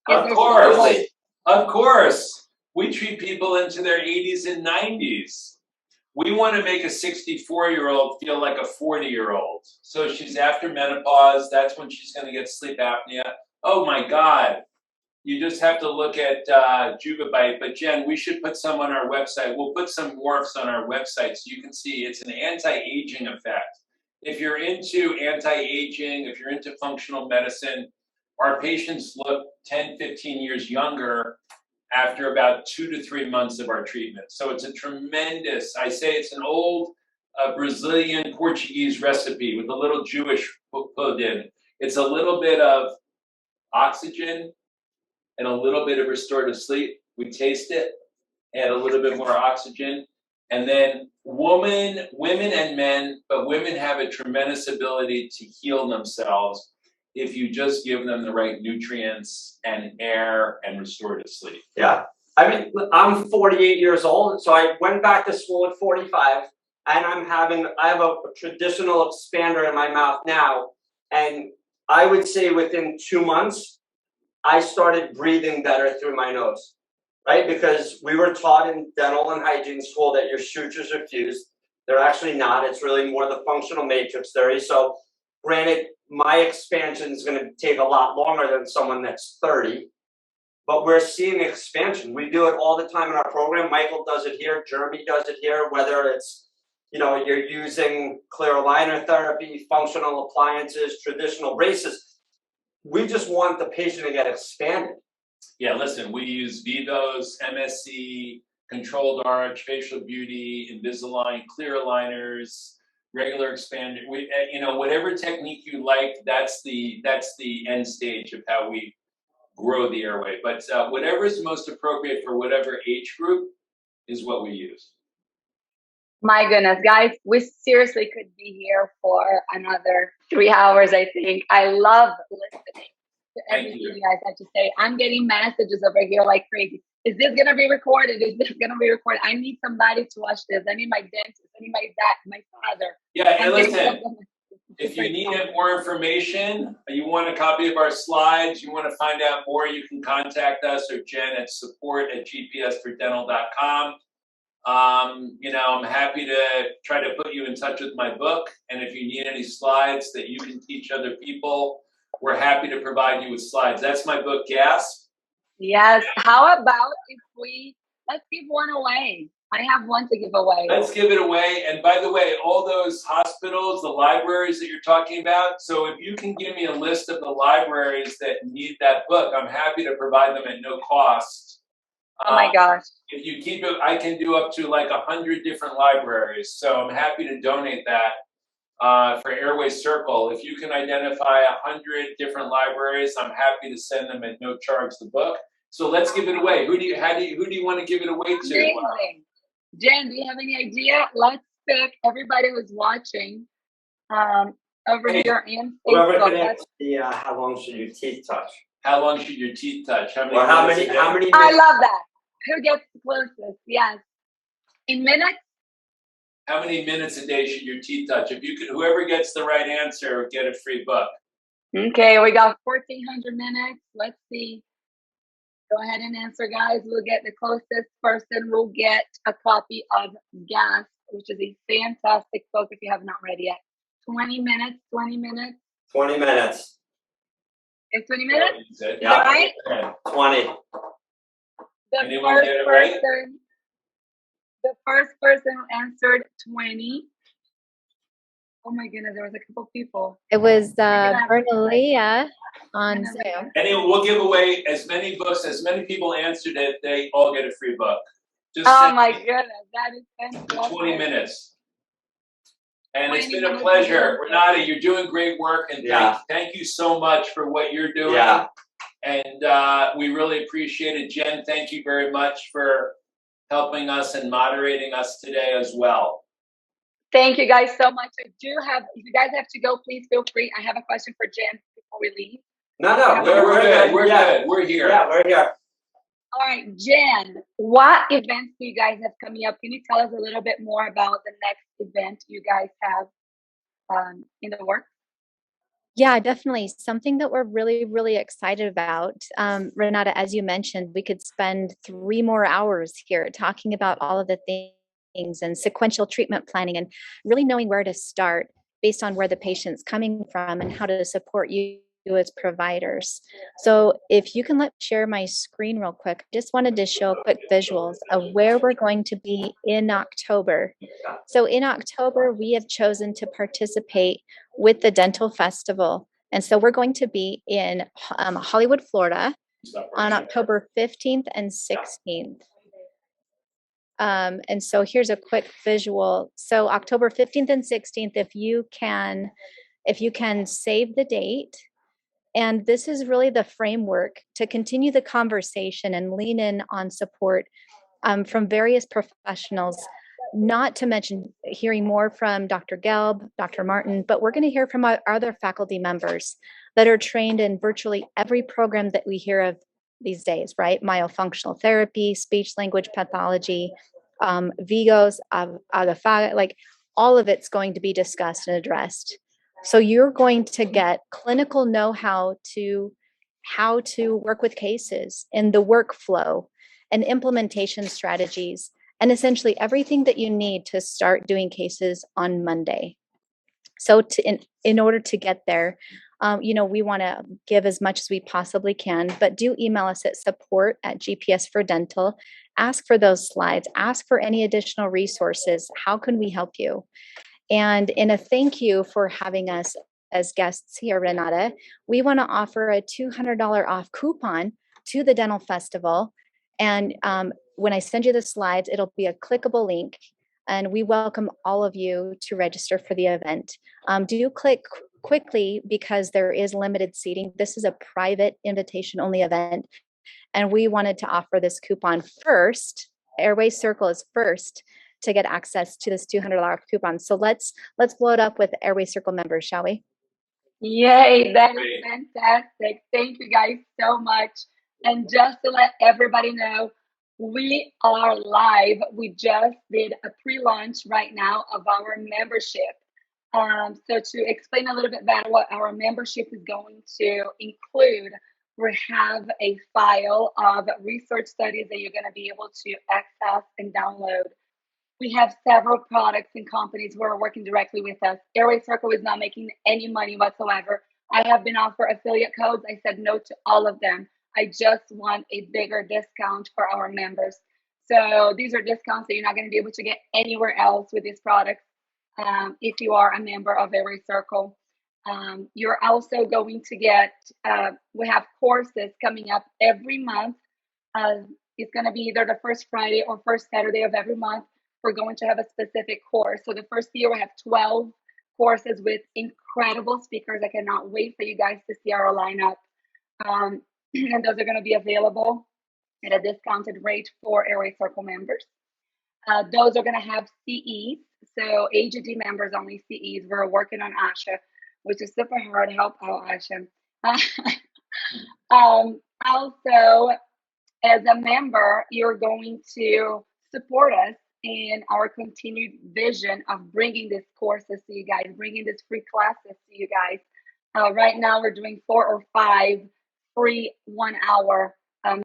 Of course. Of course. We treat people into their 80s and 90s. We want to make a 64-year-old feel like a 40-year-old. So she's after menopause. That's when she's going to get sleep apnea. Oh, my God. You just have to look at Juvabite. But, Jen, we should put some on our website. We'll put some morphs on our website so you can see it's an anti-aging effect. If you're into anti-aging, if you're into functional medicine, our patients look 10, 15 years younger after about 2 to 3 months of our treatment. So it's a tremendous, I say it's an old Brazilian Portuguese recipe with a little Jewish put in. It's a little bit of oxygen and a little bit of restorative sleep. We taste it, add a little bit more oxygen. And then women and men, but women have a tremendous ability to heal themselves if you just give them the right nutrients and air and restorative sleep. Yeah. I mean, I'm 48 years old, so I went back to school at 45, and I have a traditional expander in my mouth now, and I would say within 2 months, I started breathing better through my nose, right? Because we were taught in dental and hygiene school that your sutures are fused. They're actually not. It's really more the functional matrix theory. So granted, my expansion is going to take a lot longer than someone that's 30, but we're seeing expansion. We do it all the time in our program. Michael does it here. Jeremy does it here, whether it's, you're using clear aligner therapy, functional appliances, traditional braces. We just want the patient to get expanded. Yeah, listen, we use Vivos, MSC, controlled arch, facial beauty, Invisalign, clear aligners, regular expander. We, whatever technique you like, that's the end stage of how we grow the airway. But whatever is most appropriate for whatever age group is what we use. My goodness, guys, we seriously could be here for another 3 hours, I think. I love listening to everything you guys have to say. I'm getting messages over here like crazy. Is this going to be recorded? Is this going to be recorded? I need somebody to watch this. I need my dentist. I need my dad, my father. Yeah, and listen, if you need more information, you want a copy of our slides, you want to find out more, you can contact us or Jen at support@gpsfordental.com. I'm happy to try to put you in touch with my book. And if you need any slides that you can teach other people, we're happy to provide you with slides. That's my book, Gasp. Yes. How about if let's give one away? I have one to give away. Let's give it away. And by the way, all those hospitals, the libraries that you're talking about, so if you can give me a list of the libraries that need that book, I'm happy to provide them at no cost. Oh my gosh. If you keep it, I can do up to like 100 different libraries. So I'm happy to donate that for Airway Circle. If you can identify 100 different libraries, I'm happy to send them at no charge the book. So let's give it away. Who do you want to give it away to? Amazing. Jen, do you have any idea? Let's pick everybody who's watching over here and Facebook. How long should your teeth touch? How long should your teeth touch? How many? I love that. Who gets the closest? Yes. In minutes? how many minutes a day should your teeth touch? If you could, whoever gets the right answer, get a free book. Okay, we got 1,400 minutes. Let's see. Go ahead and answer, guys. We'll get the closest person. We'll get a copy of Gasp, which is a fantastic book if you have not read yet. 20 minutes, 20 minutes. 20 minutes. It's 20 minutes? Is that Yeah. Right? 20. Anyone get it right? The first person who answered 20. Oh my goodness, there was a couple people. It was Bernalia on Zoom. Anyway, we'll give away as many books, as many people answered it, they all get a free book. Just Oh send my me goodness, that is fantastic. 20 minutes. And it's 20 been a minutes. pleasure. Renata, you're doing great work, and Yeah. thank you so much for what you're doing. Yeah. And we really appreciate it. Jen, thank you very much for helping us and moderating us today as well. Thank you guys so much. I do have, if you guys have to go, please feel free. I have a question for Jen before we leave. No, We're good. We're yeah. good. We're here. Yeah, we're here. All right, Jen, what events do you guys have coming up? Can you tell us a little bit more about the next event you guys have in the works? Yeah, definitely. Something that we're really, really excited about. Renata, as you mentioned, we could spend 3 more hours here talking about all of the things and sequential treatment planning and really knowing where to start based on where the patient's coming from and how to support you as providers. So if you can let me share my screen real quick, I just wanted to show quick visuals of where we're going to be in October. So in October, we have chosen to participate with the Dental Festival. And so we're going to be in Hollywood, Florida on October 15th and 16th. And so here's a quick visual. So October 15th and 16th, if you can save the date. And this is really the framework to continue the conversation and lean in on support from various professionals, not to mention hearing more from Dr. Gelb, Dr. Martin, but we're going to hear from our other faculty members that are trained in virtually every program that we hear of these days, right? Myofunctional therapy, speech language pathology, Vigos, like all of it's going to be discussed and addressed. So you're going to get clinical know-how to how to work with cases and the workflow and implementation strategies and essentially everything that you need to start doing cases on Monday. So in order to get there, we want to give as much as we possibly can, but do email us at support@GPS4Dental. Ask for those slides. Ask for any additional resources. How can we help you? And in a thank you for having us as guests here, Renata, we want to offer a $200 off coupon to the Dental Festival. And when I send you the slides, it'll be a clickable link. And we welcome all of you to register for the event. Do click quickly because there is limited seating. This is a private invitation-only event. And we wanted to offer this coupon first. Airway Circle is first to get access to this $200 coupon. So let's blow it up with Airway Circle members, shall we? Yay, that is fantastic. Thank you guys so much. And just to let everybody know, we are live. We just did a pre-launch right now of our membership. So to explain a little bit better what our membership is going to include, we have a file of research studies that you're going to be able to access and download. We have several products and companies who are working directly with us. Airway Circle is not making any money whatsoever. I have been offered affiliate codes. I said no to all of them. I just want a bigger discount for our members. So these are discounts that you're not going to be able to get anywhere else with these products if you are a member of Airway Circle. You're also going to get, we have courses coming up every month. It's going to be either the first Friday or first Saturday of every month. We're going to have a specific course. So the first year we have 12 courses with incredible speakers. I cannot wait for you guys to see our lineup. And those are going to be available at a discounted rate for Airway Circle members. Those are going to have CEs. So AGD members only CEs. We're working on ASHA, which is super hard. Help out, ASHA. Also, as a member, you're going to support us in our continued vision of bringing these courses to you guys, bringing these free classes to you guys. Right now, we're doing 4 or 5 free 1-hour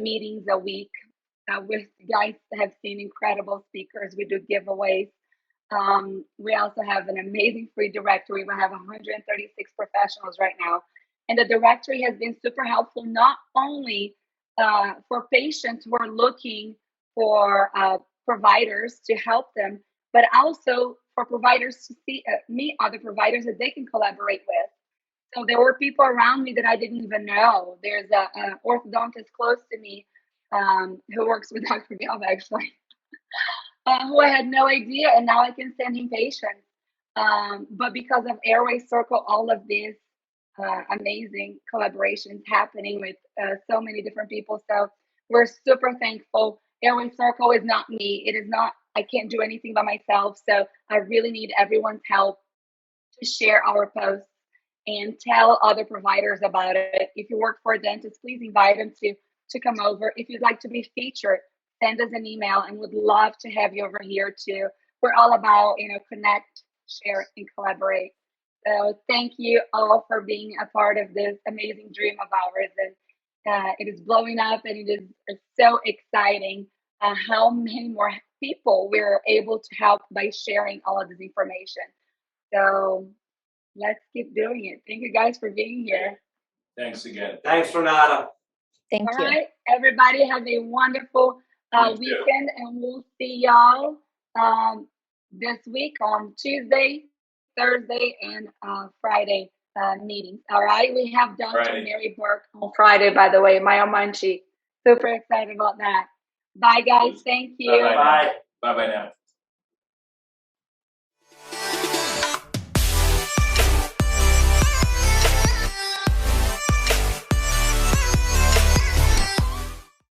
meetings a week. With guys have seen incredible speakers. We do giveaways. We also have an amazing free directory. We have 136 professionals right now. And the directory has been super helpful, not only for patients who are looking for providers to help them, but also for providers to see meet other providers that they can collaborate with. So there were people around me that I didn't even know. There's an orthodontist close to me who works with Dr. Gelb, actually, who I had no idea, and now I can send him patients. But because of Airway Circle, all of these amazing collaborations happening with so many different people. So we're super thankful. Airway Circle is not me. It is not, I can't do anything by myself. So I really need everyone's help to share our posts and tell other providers about it. If you work for a dentist, please invite them to come over. If you'd like to be featured, send us an email, and would love to have you over here too. We're all about, connect, share, and collaborate. So thank you all for being a part of this amazing dream of ours. And it is blowing up, and it is so exciting how many more people we're able to help by sharing all of this information. So let's keep doing it. Thank you guys for being here. Thanks again. Thanks, Renata. Thank you. All right, everybody have a wonderful weekend, and we'll see y'all this week on Tuesday, Thursday, and Friday meetings. All right, we have Dr. Friday. Mary Burke on Friday, by the way, Myofunctional. Super excited about that. Bye, guys. Thank you. Bye-bye. Bye-bye now.